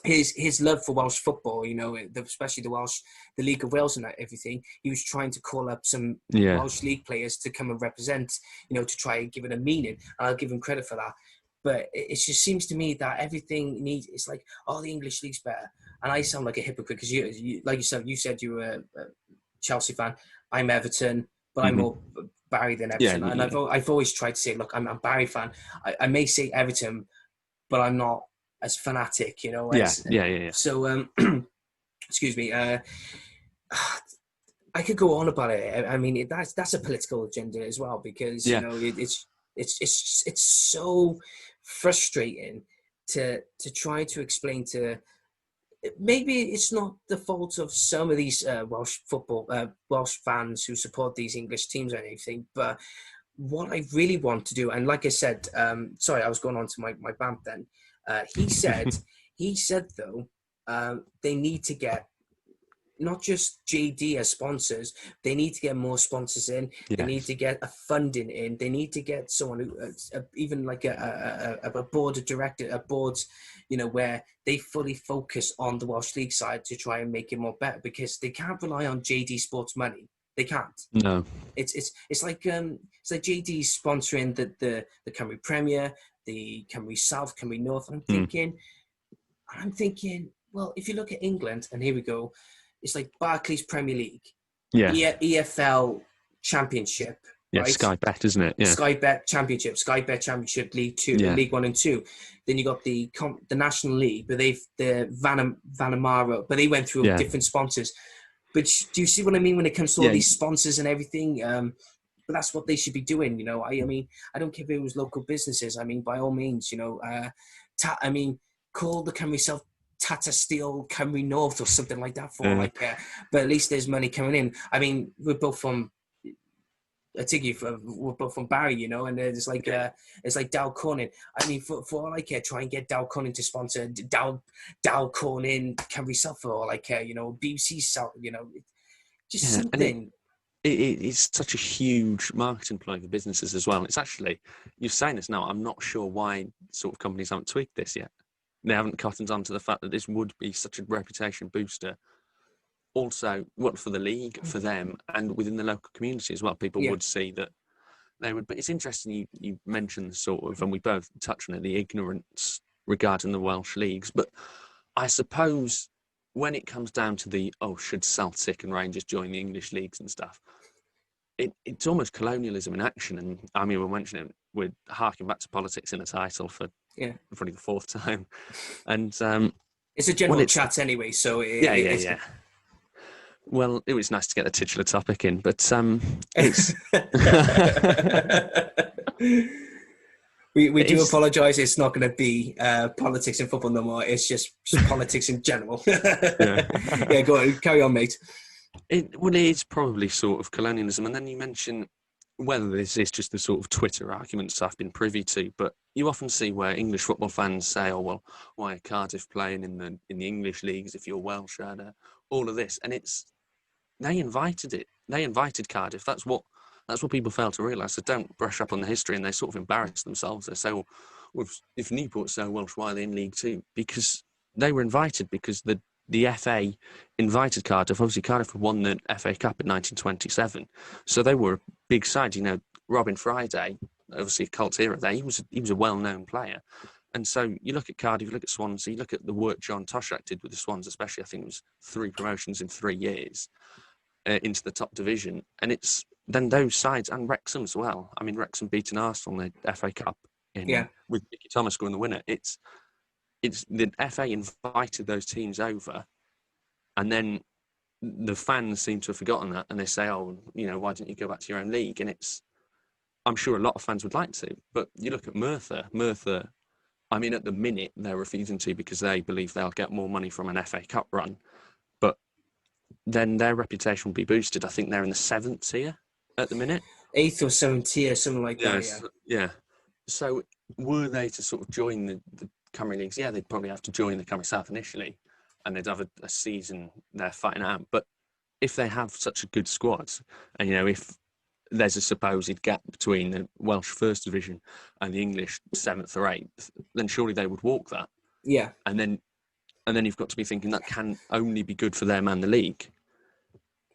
his love for Welsh football, you know, especially the League of Wales and everything, he was trying to call up some Welsh League players to come and represent, you know, to try and give it a meaning. And I'll give him credit for that. But it just seems to me that everything needs, it's like, oh, the English League's better. And I sound like a hypocrite because you like you said you were a Chelsea fan. I'm Everton, but I'm more Barry than Everton. And I've always tried to say, look, I'm a Barry fan. I may say Everton, but I'm not as fanatic, you know. So, excuse me. I could go on about it. I mean, that's a political agenda as well, because you know it's so frustrating to try to explain to. Maybe it's not the fault of some of these Welsh fans who support these English teams or anything, but what I really want to do, and like I said, sorry, I was going on to my bamp then. He said though, they need to get not just JD as sponsors, they need to get more sponsors in. Yes. They need to get a funding in. They need to get someone who, even like a board of director, a board, you know, where they fully focus on the Welsh League side to try and make it more better, because they can't rely on JD Sports money. They can't. No. It's like JD sponsoring the Cymru Premier, the Cymru South, Cymru North. I'm thinking, well, if you look at England, and here we go, it's like Barclays Premier League, EFL Championship, right? Sky Bet, isn't it? Yeah. Sky Bet Championship, League 2, League 1 and 2. Then you got the National League, but the Vanamara, but they went through different sponsors. But do you see what I mean when it comes to all these sponsors and everything? But that's what they should be doing, you know. I mean, I don't care if it was local businesses. I mean, by all means, you know, call the Cymru South Tata Steel Cymru North or something like that for but at least there's money coming in. I mean, we're both from we're both from Barry, you know, and it's like Dow Corning. I mean, for all I care, try and get Dow Corning to sponsor Dow Corning Cymru South for all I care, you know, BBC South, you know, just something. It's such a huge marketing ploy for businesses as well. It's actually, you're saying this now, I'm not sure why sort of companies haven't tweaked this yet. They haven't cottoned on to the fact that this would be such a reputation booster. Also, what for the league, for them, and within the local community as well, people would see that they would. But it's interesting you mentioned sort of, and we both touched on it, the ignorance regarding the Welsh leagues. But I suppose when it comes down to should Celtic and Rangers join the English leagues and stuff, it's almost colonialism in action. And I mean, we're harking back to politics in the title for probably the fourth time. And it's a general chat anyway, so yeah. Well, it was nice to get the titular topic in, but it's we do apologise. It's not going to be politics in football no more. It's just politics in general. Go on, carry on, mate. It is probably sort of colonialism, and then you mention whether this is just the sort of Twitter arguments I've been privy to, but you often see where English football fans say, "Oh well, why are Cardiff playing in the English leagues if you're Welsh?" And all of this, and they invited it. They invited Cardiff. That's what people fail to realise. They don't brush up on the history, and they sort of embarrass themselves. They say, "Well, if Newport's so Welsh, why are they in League Two?" Because they were invited because the FA invited Cardiff. Obviously, Cardiff won the FA Cup in 1927, so they were a big side. You know, Robin Friday, obviously a cult hero there. He was a well-known player, and so you look at Cardiff, you look at Swansea, you look at the work John Toshak did with the Swans, especially. I think it was 3 promotions in 3 years into the top division, and it's then those sides and Wrexham as well. I mean, Wrexham beating Arsenal in the FA Cup with Mickey Thomas scoring the winner. It's the FA invited those teams over, and then the fans seem to have forgotten that, and they say, "Oh, you know, why didn't you go back to your own league?" And I'm sure a lot of fans would like to, but you look at Merthyr. I mean, at the minute they're refusing to because they believe they'll get more money from an FA Cup run, but then their reputation will be boosted. I think they're in the 7th tier at the minute, 8th or 7th tier, something like that. Yeah. So were they to sort of join the Cymru leagues? Yeah, they'd probably have to join the Cymru South initially, and they'd have a season there fighting out. But if they have such a good squad, and you know, if there's a supposed gap between the Welsh First Division and the English 7th or 8th, then surely they would walk that. Yeah. And then you've got to be thinking that can only be good for them and the league.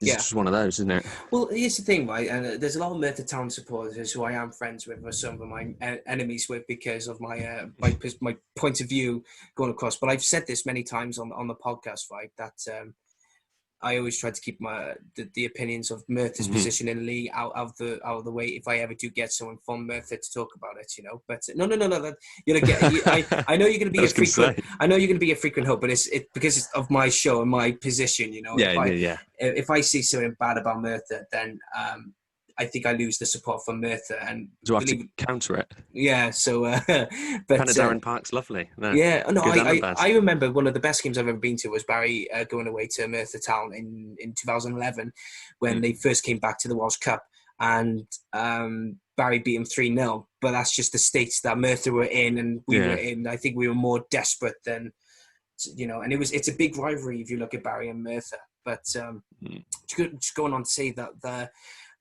It's just one of those, isn't it? Well, here's the thing, right? And there's a lot of Merthyr Town supporters who I am friends with, or some of my enemies with, because of my my point of view going across. But I've said this many times on the podcast, right? That I always try to keep the opinions of Merthyr's position in the league out of the way if I ever do get someone from Merthyr to talk about it, you know. But no. You're gonna get. I know you're gonna be a frequent. I know you're gonna be a frequent hope, but it's because of my show and my position, you know. If I see something bad about Merthyr, then I think I lose the support from Merthyr, and do I have to counter it? Yeah, so but Darren Park's lovely. No, I remember one of the best games I've ever been to was Barry going away to Merthyr Town in 2011 when they first came back to the Welsh Cup, and Barry beat them 3-0. But that's just the states that Merthyr were in and we were in. I think we were more desperate than, you know, and it's a big rivalry if you look at Barry and Merthyr. But just going on to say that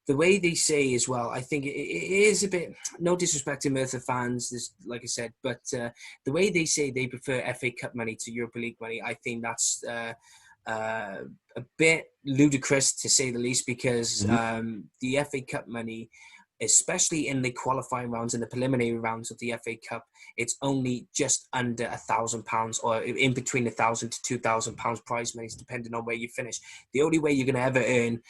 the way they say as well, I think it is a bit, no disrespect to Merthyr fans, like I said, but the way they say they prefer FA Cup money to Europa League money, I think that's a bit ludicrous, to say the least, because the FA Cup money, especially in the qualifying rounds and the preliminary rounds of the FA Cup, it's only just under £1,000, or in between £1,000 to £2,000 prize money, depending on where you finish. The only way you're going to ever earn,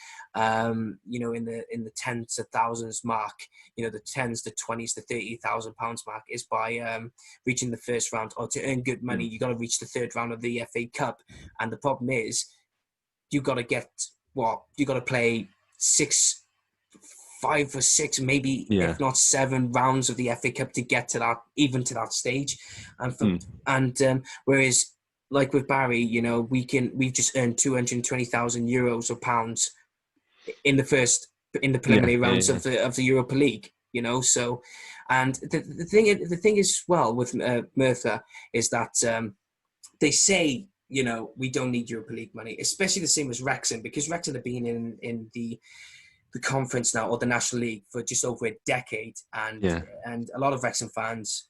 you know, in the tens of thousands mark, you know, the 10s, the 20s, the £30,000 mark, is by reaching the first round. Or to earn good money, you got to reach the third round of the FA Cup. And the problem is, you got to play 5 or 6, maybe if not 7 rounds of the FA Cup to get to that stage, and whereas like with Barry, you know, we've just earned €220,000 or pounds in the preliminary rounds of the Europa League, you know. So, and the thing is, well, with Merthyr is that they say, you know, we don't need Europa League money, especially the same as Wrexham, because Wrexham have been in the conference now, or the National League, for just over a decade, and a lot of Wrexham fans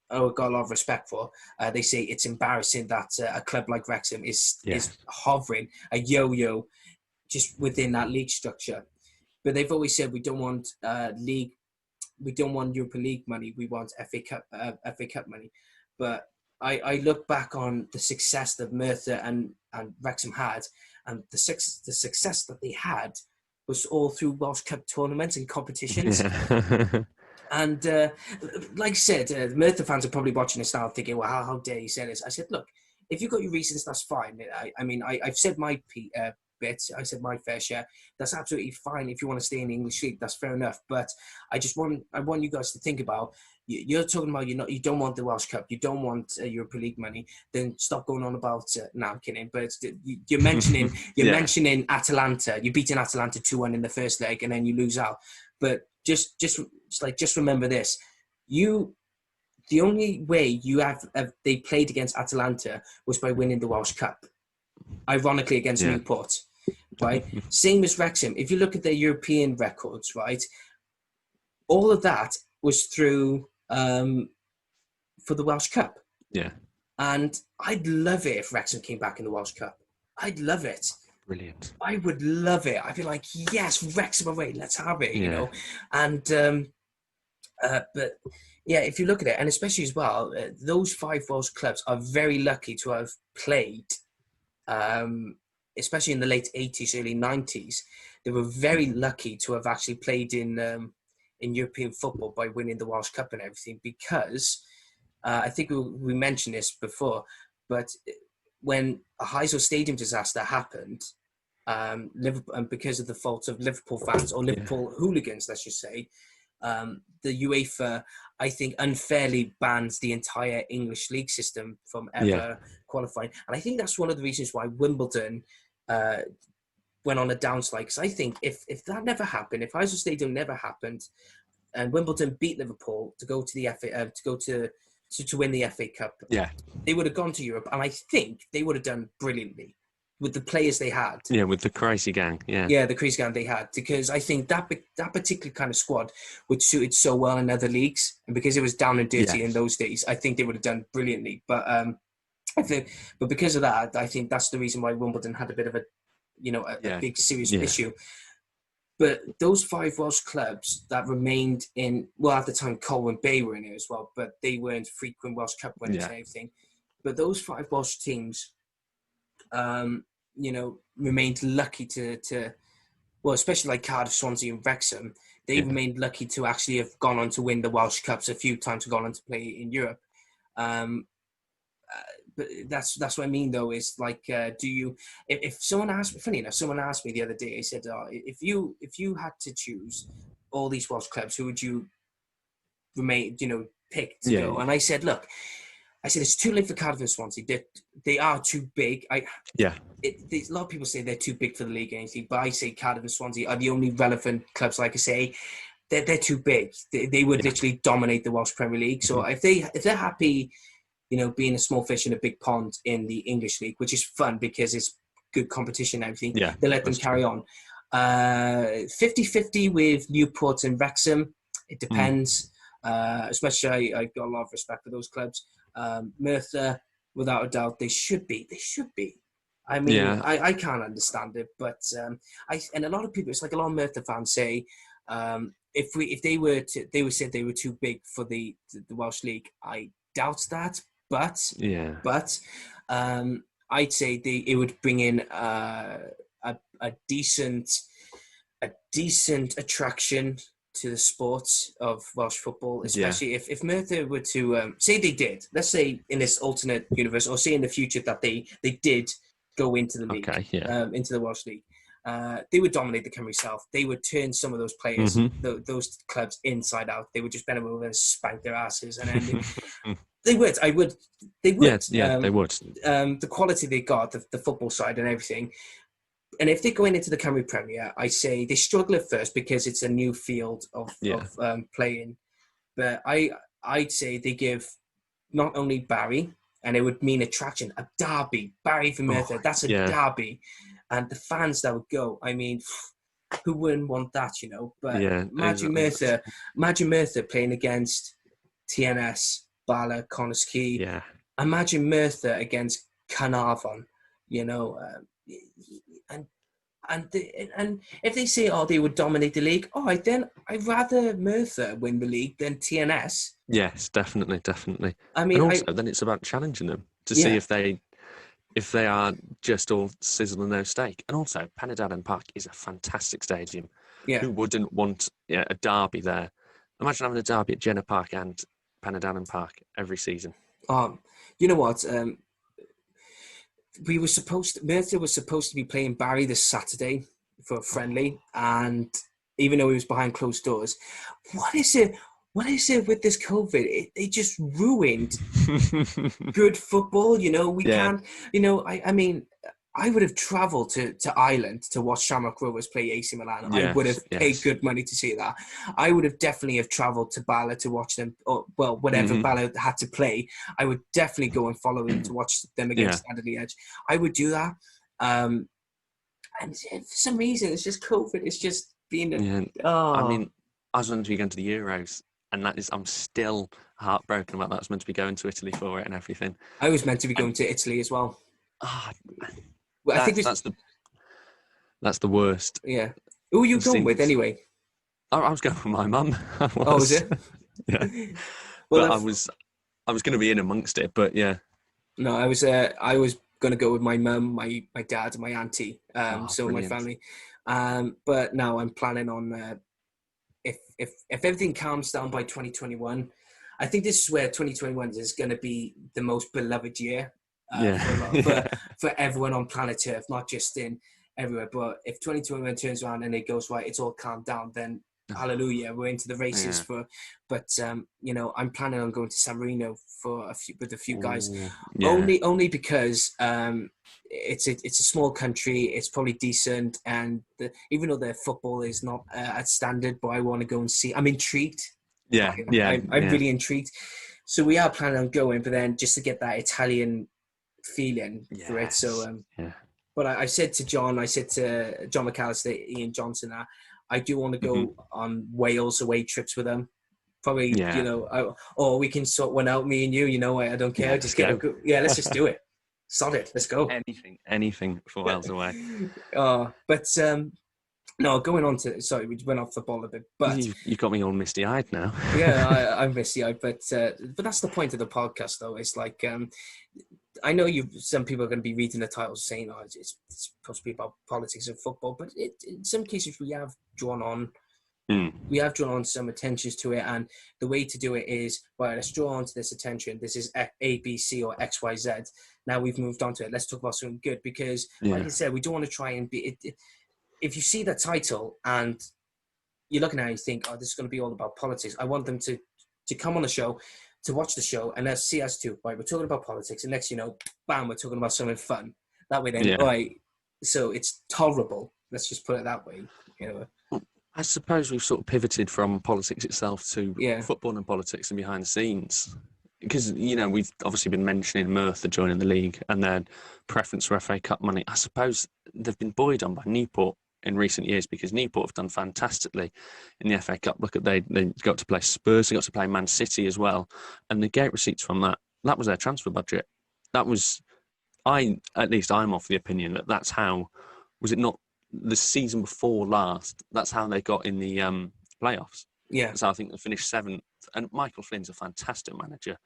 I've got a lot of respect for. They say it's embarrassing that a club like Wrexham is hovering a yo-yo just within that league structure. But they've always said we don't want Europa League money, we want FA Cup money. But I look back on the success that Merthyr and Wrexham had, and the success that they had was all through Welsh Cup tournaments and competitions. And like I said, Merthyr fans are probably watching this now thinking, well, how dare you say this? I said, look, if you've got your reasons, that's fine. I mean, I've said my bit. I said my fair share. That's absolutely fine. If you want to stay in the English League, that's fair enough. But I want you guys to think about, you're talking about you don't want the Welsh Cup, you don't want Europa League money, then stop going on about no, I'm kidding, but you're mentioning mentioning Atalanta. You're beating Atalanta 2-1 in the first leg, and then you lose out. But just remember this: the only way they played against Atalanta was by winning the Welsh Cup, ironically against Newport, right? Same as Wrexham. If you look at their European records, right, all of that was through for the Welsh Cup. Yeah. And I'd love it if Wrexham came back in the Welsh Cup. I'd love it. Brilliant. I would love it. I'd be like, yes, Wrexham away, let's have it, you know. And but yeah, if you look at it, and especially as well, those 5 Welsh clubs are very lucky to have played, especially in the late 80s, early 90s. They were very lucky to have actually played in European football by winning the Welsh Cup and everything, because I think we mentioned this before, but when a Heysel Stadium disaster happened, Liverpool, and because of the fault of Liverpool fans or Liverpool hooligans, let's just say, the UEFA, I think, unfairly bans the entire English league system from ever qualifying. And I think that's one of the reasons why Wimbledon went on a downslide. Because I think if that never happened, if Heysel Stadium never happened, and Wimbledon beat Liverpool to go to the FA, to win the FA Cup, they would have gone to Europe, and I think they would have done brilliantly with the players they had. Yeah, with the crazy gang. Yeah, the crazy gang they had, because I think that particular kind of squad would suited so well in other leagues, and because it was down and dirty in those days, I think they would have done brilliantly. But but because of that, I think that's the reason why Wimbledon had a bit of a big serious issue. But those 5 Welsh clubs that remained in, well, at the time, Colwyn Bay were in it as well, but they weren't frequent Welsh Cup winners and everything. But those 5 Welsh teams, remained lucky to well, especially like Cardiff, Swansea and Wrexham, they remained lucky to actually have gone on to win the Welsh Cups a few times and gone on to play in Europe. But that's what I mean, though, is like, if someone asked me, funny enough, someone asked me the other day, I said, if you had to choose all these Welsh clubs, who would you pick to go? And I said, look, it's too late for Cardiff and Swansea. They are too big. A lot of people say they're too big for the league and anything, but I say Cardiff and Swansea are the only relevant clubs. Like I say, they're too big. They would literally dominate the Welsh Premier League. So if they're happy, being a small fish in a big pond in the English league, which is fun because it's good competition and everything, they let them carry on. 50-50 with Newport and Wrexham. It depends. Especially, I got a lot of respect for those clubs. Merthyr, without a doubt, they should be. I mean, I can't understand it, but and a lot of people, it's like a lot of Merthyr fans say, if they would say they were too big for the Welsh league. I doubt that, but I'd say it would bring in a decent attraction to the sport of Welsh football, especially if Merthyr were to say they did, let's say in this alternate universe, or say in the future that they did go into the league, into the Welsh league, they would dominate the Cymru South. They would turn some of those players, those clubs, inside out. They would just bend over and spank their asses, and then they would. They would. They would. The quality they got, the football side and everything. And if they're going into the Cymru Premier, I say they struggle at first because it's a new field of playing. But I'd say they give not only Barry, and it would mean attraction, a derby, Barry for Merthyr, that's a derby. And the fans that would go, I mean, who wouldn't want that, But imagine Merthyr playing against TNS, Bala, Connah's Quay. Yeah. Imagine Merthyr against Carnarvon, And if they say, they would dominate the league, all right, then I'd rather Merthyr win the league than TNS. Yes, definitely. I mean, and also, then it's about challenging them to see if they are just all sizzle and no steak. And also, Penydarren Park is a fantastic stadium. Yeah. Who wouldn't want a derby there? Imagine having a derby at Jenner Park and Penydarren Park every season. You know what? Merthyr was supposed to be playing Barry this Saturday for a friendly, and even though he was behind closed doors, what is it with this COVID? It just ruined good football. We can't. I mean, I would have travelled to Ireland to watch Shamrock Rovers play AC Milan. I would have paid good money to see that. I would have definitely have travelled to Bala to watch them, or well, whatever Bala had to play. I would definitely go and follow them to watch them against Standard Liège. I would do that. And for some reason, it's just COVID. It's just being. I mean, I was meant to be going to the Euros, and I'm still heartbroken about that. I was meant to be going to Italy for it and everything. I was meant to be going to Italy as well. I think that's the worst. Yeah. Who are you going with anyway? I was going with my mum. Oh, was it? Yeah. Well, I was going to be in amongst it, but yeah. No, I was going to go with my mum, my dad, and my auntie. So brilliant. My family. But now I'm planning on if everything calms down by 2021. I think this is where 2021 is going to be the most beloved year. For everyone on planet Earth, not just in everywhere. But if 2021 turns around and it goes right, it's all calmed down, then hallelujah, we're into the races But I'm planning on going to San Marino with a few guys, only because it's a small country. It's probably decent, and even though their football is not at standard, but I want to go and see. I'm intrigued. I'm really intrigued. So we are planning on going, but then just to get that Italian feeling for it. So but I said to John McAllister, Ian Johnson, I do want to go on Wales away trips with them. Probably, or we can sort one out, me and you. I don't care. Let's just do it. Solid. Let's go. Anything for Wales away. No, going on to, sorry, we went off the ball a bit, but you got me all misty-eyed now. I'm misty-eyed, but that's the point of the podcast, though. It's like, I know some people are going to be reading the titles saying, it's supposed to be about politics and football, but in some cases we have drawn on some attentions to it, and the way to do it is, let's draw on to this attention. This is A, B, C, or X, Y, Z. Now we've moved on to it. Let's talk about something good, because like I said, we don't want to try and be... If you see the title and you're looking at it, you think, this is going to be all about politics. I want them to come on the show, to watch the show, and let's see us too. Right, we're talking about politics, and next, bam, we're talking about something fun. That way, then, right? So it's tolerable. Let's just put it that way. I suppose we've sort of pivoted from politics itself to football and politics and behind the scenes. Because, we've obviously been mentioning Merthyr joining the league and their preference for FA Cup money. I suppose they've been buoyed on by Newport in recent years, because Newport have done fantastically in the FA Cup. Look at they got to play Spurs, they got to play Man City as well, and the gate receipts from that was their transfer budget. That was, I'm of the opinion that's how, was it not the season before last? That's how they got in the playoffs. Yeah, so I think they finished 7th, and Michael Flynn's a fantastic manager,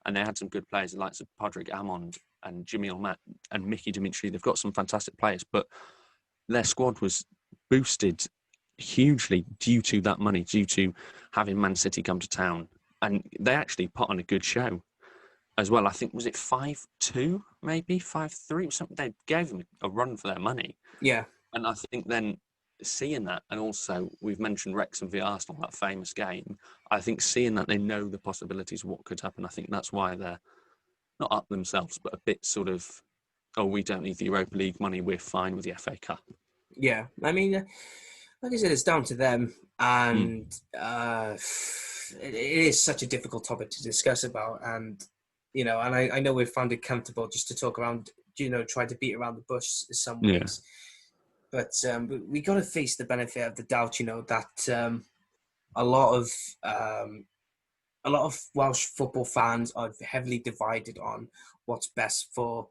and they had some good players, the likes of Padraig Amond and Jimmy Olmat and Mickey Dimitri. They've got some fantastic players, but their squad was boosted hugely due to that money, due to having Man City come to town. And they actually put on a good show as well. I think, was it 5-2, maybe 5-3 or something? They gave them a run for their money. Yeah. And I think then seeing that, and also we've mentioned Wrexham v Arsenal, that famous game, I think seeing that, they know the possibilities of what could happen. I think that's why they're not up themselves, but a bit sort of, we don't need the Europa League money, we're fine with the FA Cup. Yeah, I mean, like I said, it's down to them, and it is such a difficult topic to discuss about, and and I know we've found it comfortable just to talk around, try to beat around the bush some ways, but we got to face the benefit of the doubt, that a lot of Welsh football fans are heavily divided on what's best for.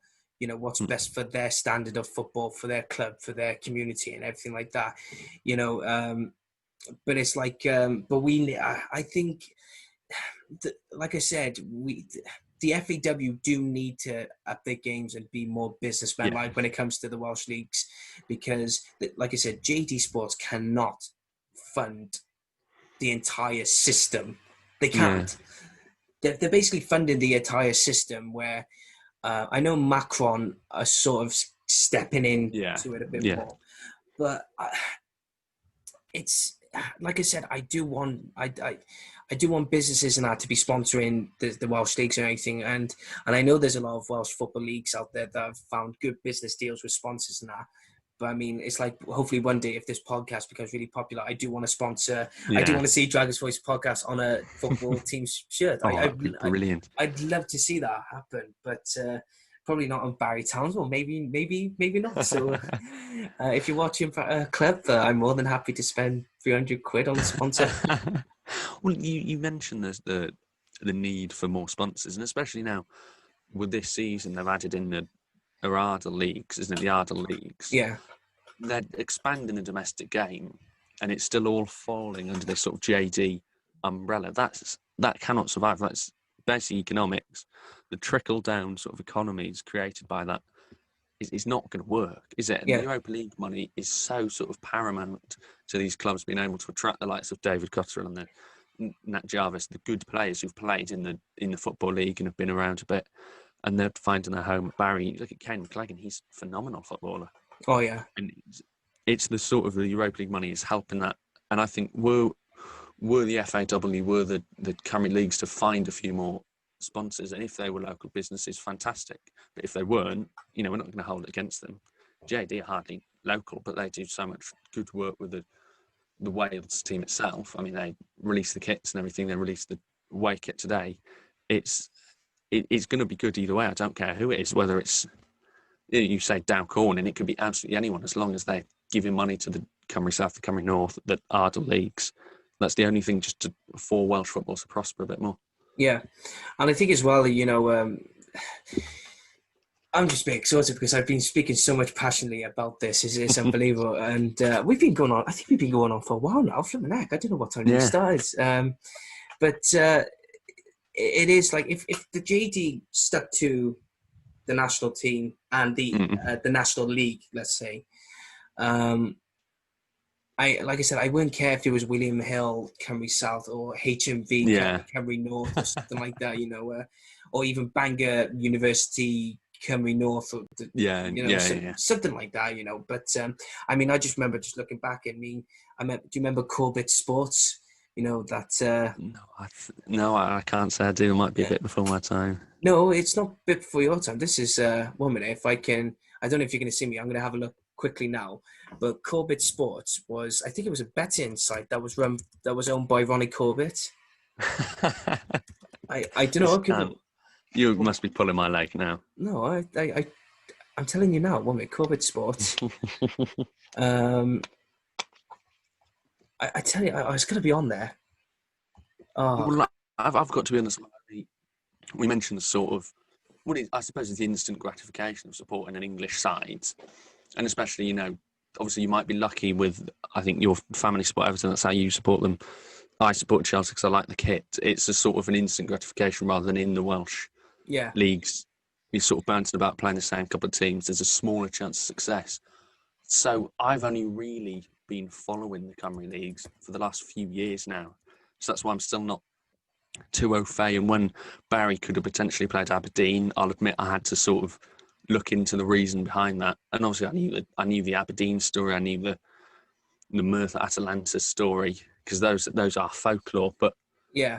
What's best for their standard of football, for their club, for their community, and everything like that. But it's like, I think, like I said, the FAW do need to up their games and be more businessman-like when it comes to the Welsh leagues, because, like I said, JD Sports cannot fund the entire system. They can't. They're basically funding the entire system, where I know Macron are sort of stepping in to it a bit more, but it's like I said, I do want businesses and that to be sponsoring the Welsh leagues and anything, and I know there's a lot of Welsh football leagues out there that have found good business deals with sponsors and that. But I mean, it's like, hopefully one day, if this podcast becomes really popular, I do want to sponsor. I do want to see Dragon's Voice podcast on a football team's shirt. That'd be brilliant. I'd love to see that happen, but probably not on Barry Townsville. Maybe not. So if you're watching a club, I'm more than happy to spend £300 on a sponsor. Well, you mentioned the need for more sponsors, and especially now with this season, they've added in the Arada leagues, isn't it? The Arda leagues. Yeah. They're expanding the domestic game, and it's still all falling under this sort of JD umbrella. That cannot survive. That's basic economics. The trickle down sort of economies created by that is not going to work, is it? Yeah. The Europa League money is so sort of paramount to these clubs being able to attract the likes of David Cotterill and the Nat Jarvis, the good players who've played in the Football League and have been around a bit, and they're finding their home at Barry. Look at Ken McLagan; he's a phenomenal footballer. Oh yeah, and it's the sort of the Europa League money is helping that. And I think were the FAW, were the Cymru leagues to find a few more sponsors, and if they were local businesses, fantastic. But if they weren't, we're not going to hold it against them. JD are hardly local, but they do so much good work with the Wales team itself. I mean, they release the kits and everything. They released the away kit today. It's going to be good either way. I don't care who it is, whether it's, you say Dow Corn, and it could be absolutely anyone, as long as they're giving money to the Cymru South, the Cymru North, the Ardal leagues. That's the only thing just for Welsh football to prosper a bit more. Yeah, and I think as well, I'm just being exhausted because I've been speaking so much passionately about this. It's unbelievable. And we've been going on, I think we've been going on for a while now. Flipping heck, I don't know what time we started. But it is like, if the JD stuck to the national team and the National League, let's say, like I said, I wouldn't care if it was William Hill, Cymru South, or HMV, Cymru North, or something like that, or even Bangor University, Cymru North, or something like that, But I mean, I just remember just looking back. I mean, do you remember Corbett Sports? That. No, I can't say I do. It might be a bit before my time. No, it's not a bit before your time. This is 1 minute. If I can, I don't know if you're going to see me. I'm going to have a look quickly now. But Corbett Sports was, I think it was a betting site that was owned by Ronnie Corbett. I don't know. You must be pulling my leg now. No, I'm telling you now. 1 minute, Corbett Sports. I tell you, I was going to be on there. Well, I've got to be honest. We mentioned the sort of, I suppose it's the instant gratification of supporting an English side. And especially, obviously you might be lucky with, I think your family support Everton, that's how you support them. I support Chelsea because I like the kit. It's a sort of an instant gratification rather than in the Welsh leagues. You're sort of bouncing about playing the same couple of teams. There's a smaller chance of success. So I've only really been following the Cymru leagues for the last few years now. So that's why I'm still not too au fait. And when Barry could have potentially played Aberdeen, I'll admit I had to sort of look into the reason behind that. And obviously I knew the Aberdeen story, I knew the Merthyr Atalanta story, because those are folklore. But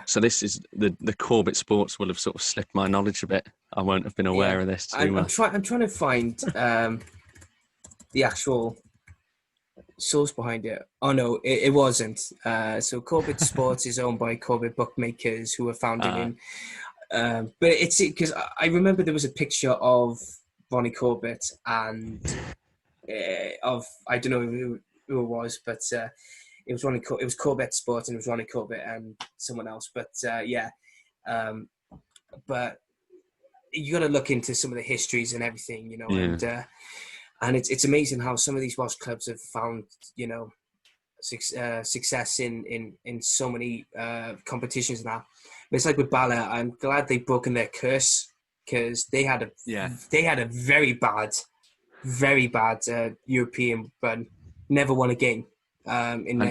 so this is the Corbett Sports will have sort of slipped my knowledge a bit. I won't have been aware of this too much. I'm trying to find the actual source behind it. Oh no, it wasn't. So Corbett Sports is owned by Corbett Bookmakers, who were founded in. But it's because I remember there was a picture of Ronnie Corbett and of, I don't know who it was, but it was It was Corbett Sports, and it was Ronnie Corbett and someone else. But but you got to look into some of the histories and everything, and it's amazing how some of these Welsh clubs have found, success in so many competitions now. But it's like with Bala, I'm glad they've broken their curse, because they had a very bad European run, never won a game and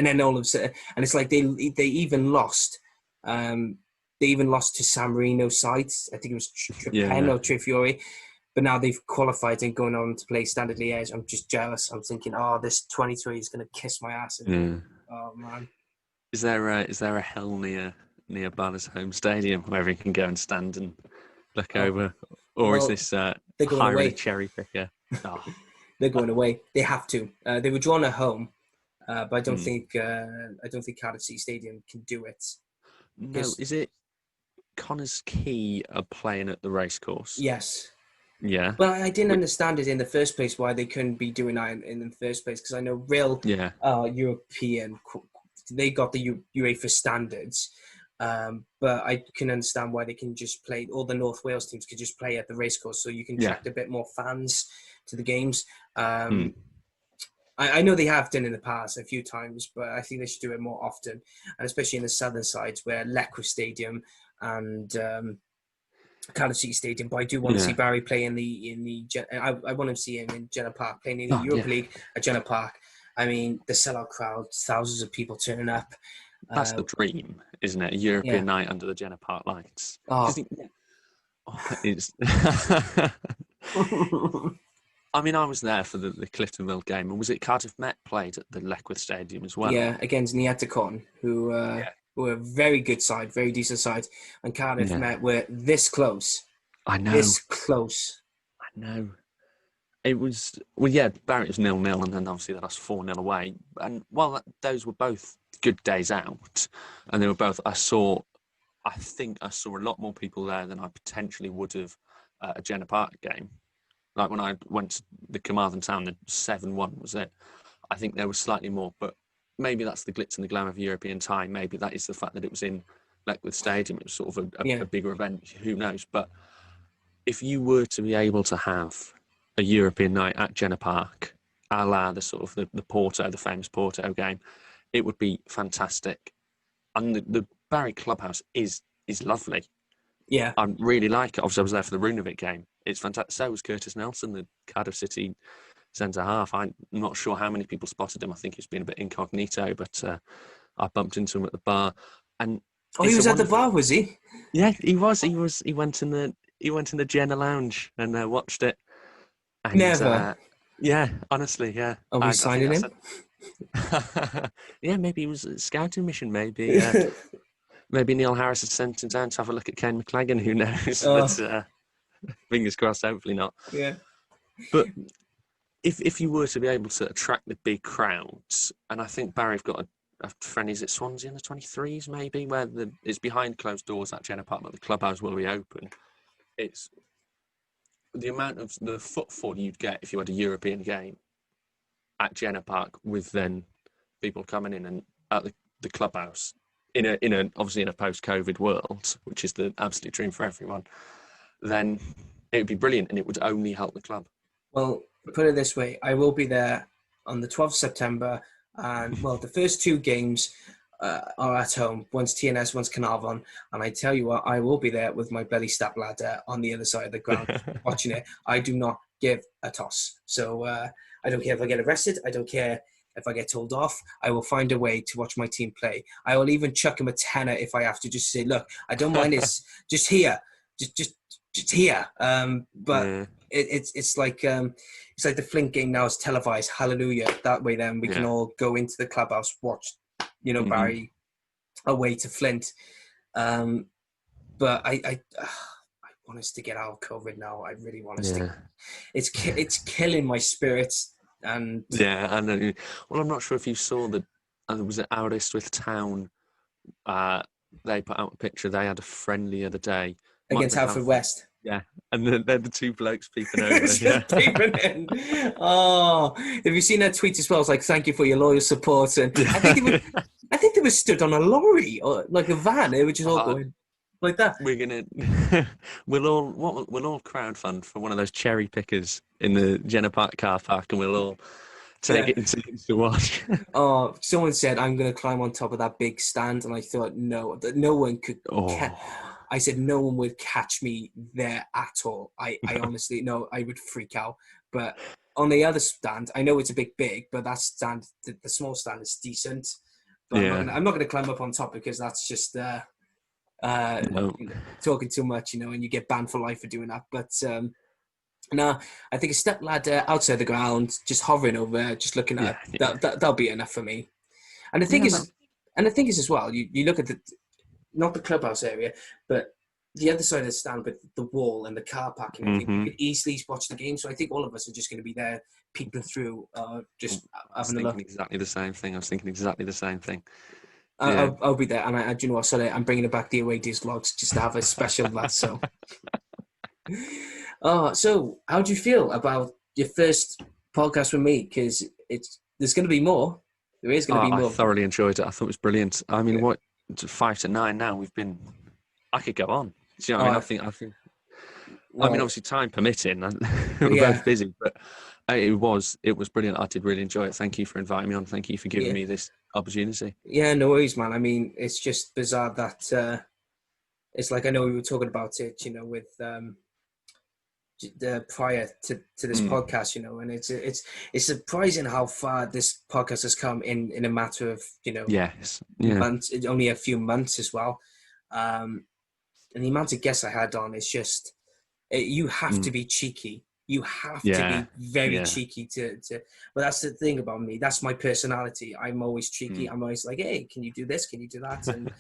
then all of a sudden, and it's like they even lost. They even lost to San Marino sides. I think it was Trapeno or Trefiori. But now they've qualified and going on to play Standard Liège. I'm just jealous. I'm thinking, oh, this 23 is going to kiss my ass. Oh, man. Is there a hill near Bala's home stadium where he can go and stand and look over, or is this hiring a cherry picker? Oh. They're going away. They have to. They were drawn at home, but I don't think Cardiff City Stadium can do it. No, is it Connors Key are playing at the racecourse? Yes. Yeah. Well, I didn't understand it in the first place why they couldn't be doing that in the first place, because I know real European, they got the UEFA standards, but I can understand why they can just play, all the North Wales teams could just play at the racecourse, so you can attract a bit more fans to the games. I know they have done in the past a few times, but I think they should do it more often, and especially in the southern sides where Lecco Stadium and Cardiff City Stadium. But I do want to see Barry play in the. I want to see him in Jenner Park playing in the Europa League at Jenner Park. I mean, the sellout crowd, thousands of people turning up. That's the dream, isn't it? A European night under the Jenner Park lights. It's. I mean, I was there for the Cliftonville game, and was it Cardiff Met played at the Leckwith Stadium as well? Yeah, against Niatakon, who were a very good side, very decent side, and Cardiff Met were this close. I know. This close. I know. It was, Barrett was 0-0, and then obviously they lost 4-0 away. And those were both good days out, and they were both, I think I saw a lot more people there than I potentially would have at a Jenner Park game. Like when I went to the Carmarthen Town, the 7-1 was it. I think there was slightly more, but maybe that's the glitz and the glamour of European time. Maybe that is the fact that it was in Leckwith Stadium. It was sort of a bigger event. Who knows? But if you were to be able to have a European night at Jenner Park, a la the sort of the Porto, the famous Porto game, it would be fantastic. And the Barry Clubhouse is lovely. Yeah. I really like it. Obviously, I was there for the Runovic game. It's fantastic. So was Curtis Nelson, the Cardiff City centre-half. I'm not sure how many people spotted him. I think he's been a bit incognito, but I bumped into him at the bar. And he was at the bar, was he? Yeah, he was. He went in the Jenner Lounge and watched it. And, Never. Yeah, honestly, yeah. Are we signing him? Yeah, maybe he was a scouting mission, maybe. Maybe Neil Harris had sent him down to have a look at Ken McLagan, who knows? But fingers crossed, hopefully not. Yeah. But if you were to be able to attract the big crowds, and I think Barry've got a friend, is it Swansea in the 23s maybe, where it's behind closed doors at Jenner Park, but the clubhouse will be open. It's the amount of the footfall you'd get if you had a European game at Jenner Park with then people coming in and at the clubhouse in a obviously in a post-COVID world, which is the absolute dream for everyone, then it would be brilliant and it would only help the club. Well, put it this way, I will be there on the 12th September, and the first two games are at home. One's TNS, one's Carnarvon, and I tell you what, I will be there with my belly step ladder on the other side of the ground watching it. I do not give a toss. So I don't care if I get arrested. I don't care if I get told off. I will find a way to watch my team play. I will even chuck him a tenner if I have to, just say, look, I don't mind. It's just here, just here. But it's like the Flint game now is televised. Hallelujah! That way, then we can all go into the clubhouse, watch, Barry away to Flint. But I want us to get out of COVID now. I really want us to. It's killing my spirits. And I know. Well, I'm not sure if you saw was it Aberystwyth Town? They put out a picture. They had a friendly the other day against Halford West. Yeah, and they're the two blokes peeping over. Peeping in. Oh, have you seen that tweet as well? It's like, thank you for your loyal support. And I think they were stood on a lorry or like a van. They were just all going like that. We'll all crowdfund for one of those cherry pickers in the Jenner Park car park, and we'll all take it to watch. Oh, someone said I'm going to climb on top of that big stand, and I thought no one could. I said no one would catch me there at all. I honestly no, I would freak out. But on the other stand, I know it's a bit big, but that stand, the small stand, is decent. But I'm not going to climb up on top because that's just talking too much, and you get banned for life for doing that. But No, I think a step ladder outside the ground, just hovering over, just looking at that'll be enough for me. And the thing Yeah, is, as well, you look at not the clubhouse area, but the other side of the stand with the wall and the car parking. I think you could easily watch the game. So I think all of us are just going to be there, peeping through, just having a look. Exactly the same thing. I was thinking exactly the same thing. I'll be there, and I do you know what? Sorry, I'm bringing back the away days vlogs just to have a special that. So, so how do you feel about your first podcast with me? Because there's going to be more. There is going to be more. I thoroughly enjoyed it. I thought it was brilliant. I mean, what 5 to 9 now? I could go on. Do you know what I mean? I think. Well, I mean, obviously, time permitting, we're both busy, but it was brilliant. I did really enjoy it. Thank you for inviting me on. Thank you for giving me this opportunity. Yeah, no worries, man. I mean, it's just bizarre that it's like, I know we were talking about it, you know, with prior to this podcast, you know, and it's surprising how far this podcast has come in a matter of, you know, months, only a few months as well. And the amount of guests I had on is just, you have to be cheeky. You have to be very cheeky to. But that's the thing about me. That's my personality. I'm always cheeky. I'm always like, hey, can you do this? Can you do that? And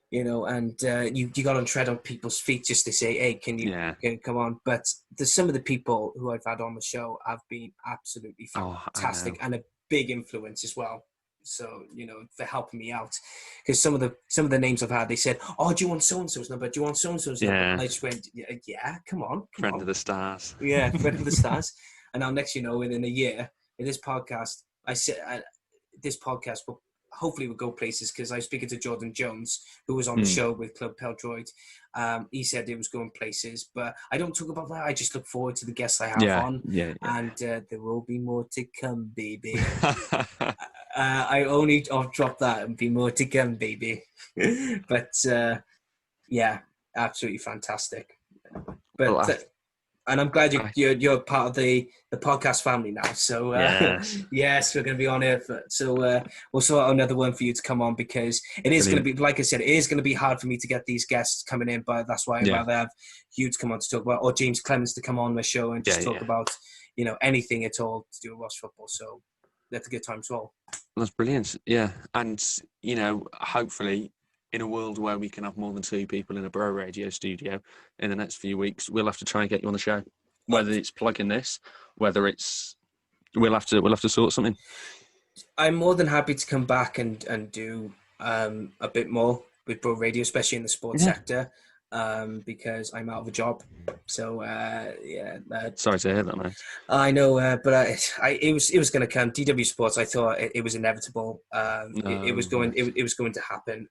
you know, and you got to tread on people's feet just to say, hey, can you come on? But some of the people who I've had on the show have been absolutely fantastic and a big influence as well. So, you know, for helping me out, because some of the names I've had, they said, oh, do you want so-and-so's number? Do you want so-and-so's number? And I just went, yeah, come on. Friend of the stars. Yeah, friend of the stars. And now next, you know, within a year, in this podcast, this podcast will hopefully will go places, because I was speaking to Jordan Jones, who was on the show with Club Peldroid. He said it was going places, but I don't talk about that. I just look forward to the guests I have on. And there will be more to come, baby. I'll drop that and be more to come, baby. But absolutely fantastic. But and I'm glad you're part of the podcast family now. So yes, we're going to be on here. So we'll sort out another one for you to come on, because it is going to be, like I said, it is going to be hard for me to get these guests coming in. But that's why I'd rather have you to come on to talk about, or James Clemens to come on my show and just talk about, you know, anything at all to do with Welsh football. So that's a good time as well. That's brilliant. Yeah, and you know, hopefully, in a world where we can have more than 2 people in a Bro Radio studio in the next few weeks, we'll have to try and get you on the show. Whether it's plugging this, whether it's we'll have to sort something. I'm more than happy to come back and do a bit more with Bro Radio, especially in the sports sector, because I'm out of a job. So sorry to hear that, mate. I know, but it was going to come. DW Sports, I thought it was inevitable. It was going to happen.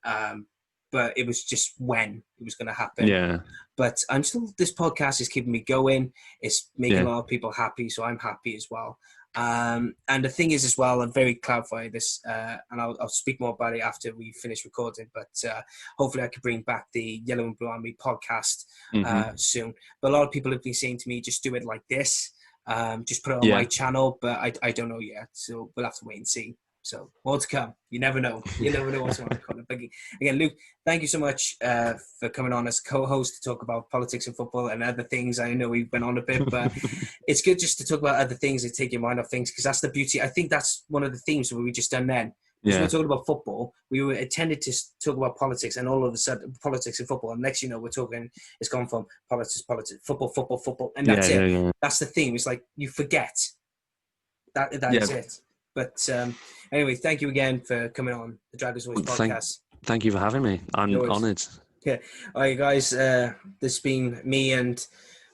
But it was just when it was going to happen. Yeah. But I'm still, this podcast is keeping me going. It's making a lot of people happy, so I'm happy as well. And the thing is as well, I'm very clarify this, and I'll speak more about it after we finish recording, but hopefully I can bring back the Yellow and Blue Army podcast soon. But a lot of people have been saying to me, just do it like this, just put it on my channel, but I don't know yet, so we'll have to wait and see. So more to come. You never know. You never know what's going to come. Again, Luke, thank you so much for coming on as co-host to talk about politics and football and other things. I know we went on a bit, but it's good just to talk about other things and take your mind off things, because that's the beauty. I think that's one of the themes that we just done then. Because we were talking about football, we were intended to talk about politics, and all of a sudden, politics and football. And next, you know, we're talking, it's gone from politics, football, and that's it. Yeah. That's the theme. It's like you forget that is it. But anyway, thank you again for coming on the Dragons Voice podcast. Thank you for having me. I'm honoured. Yeah. All right, guys. This has been me and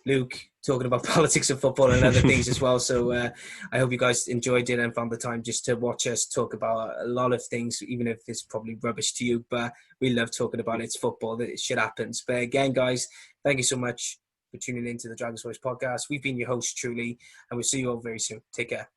Luke talking about politics and football and other things as well. So I hope you guys enjoyed it and found the time just to watch us talk about a lot of things, even if it's probably rubbish to you. But we love talking about it. It's football. That shit happens. But again, guys, thank you so much for tuning into the Dragons Voice podcast. We've been your hosts, truly, and we'll see you all very soon. Take care.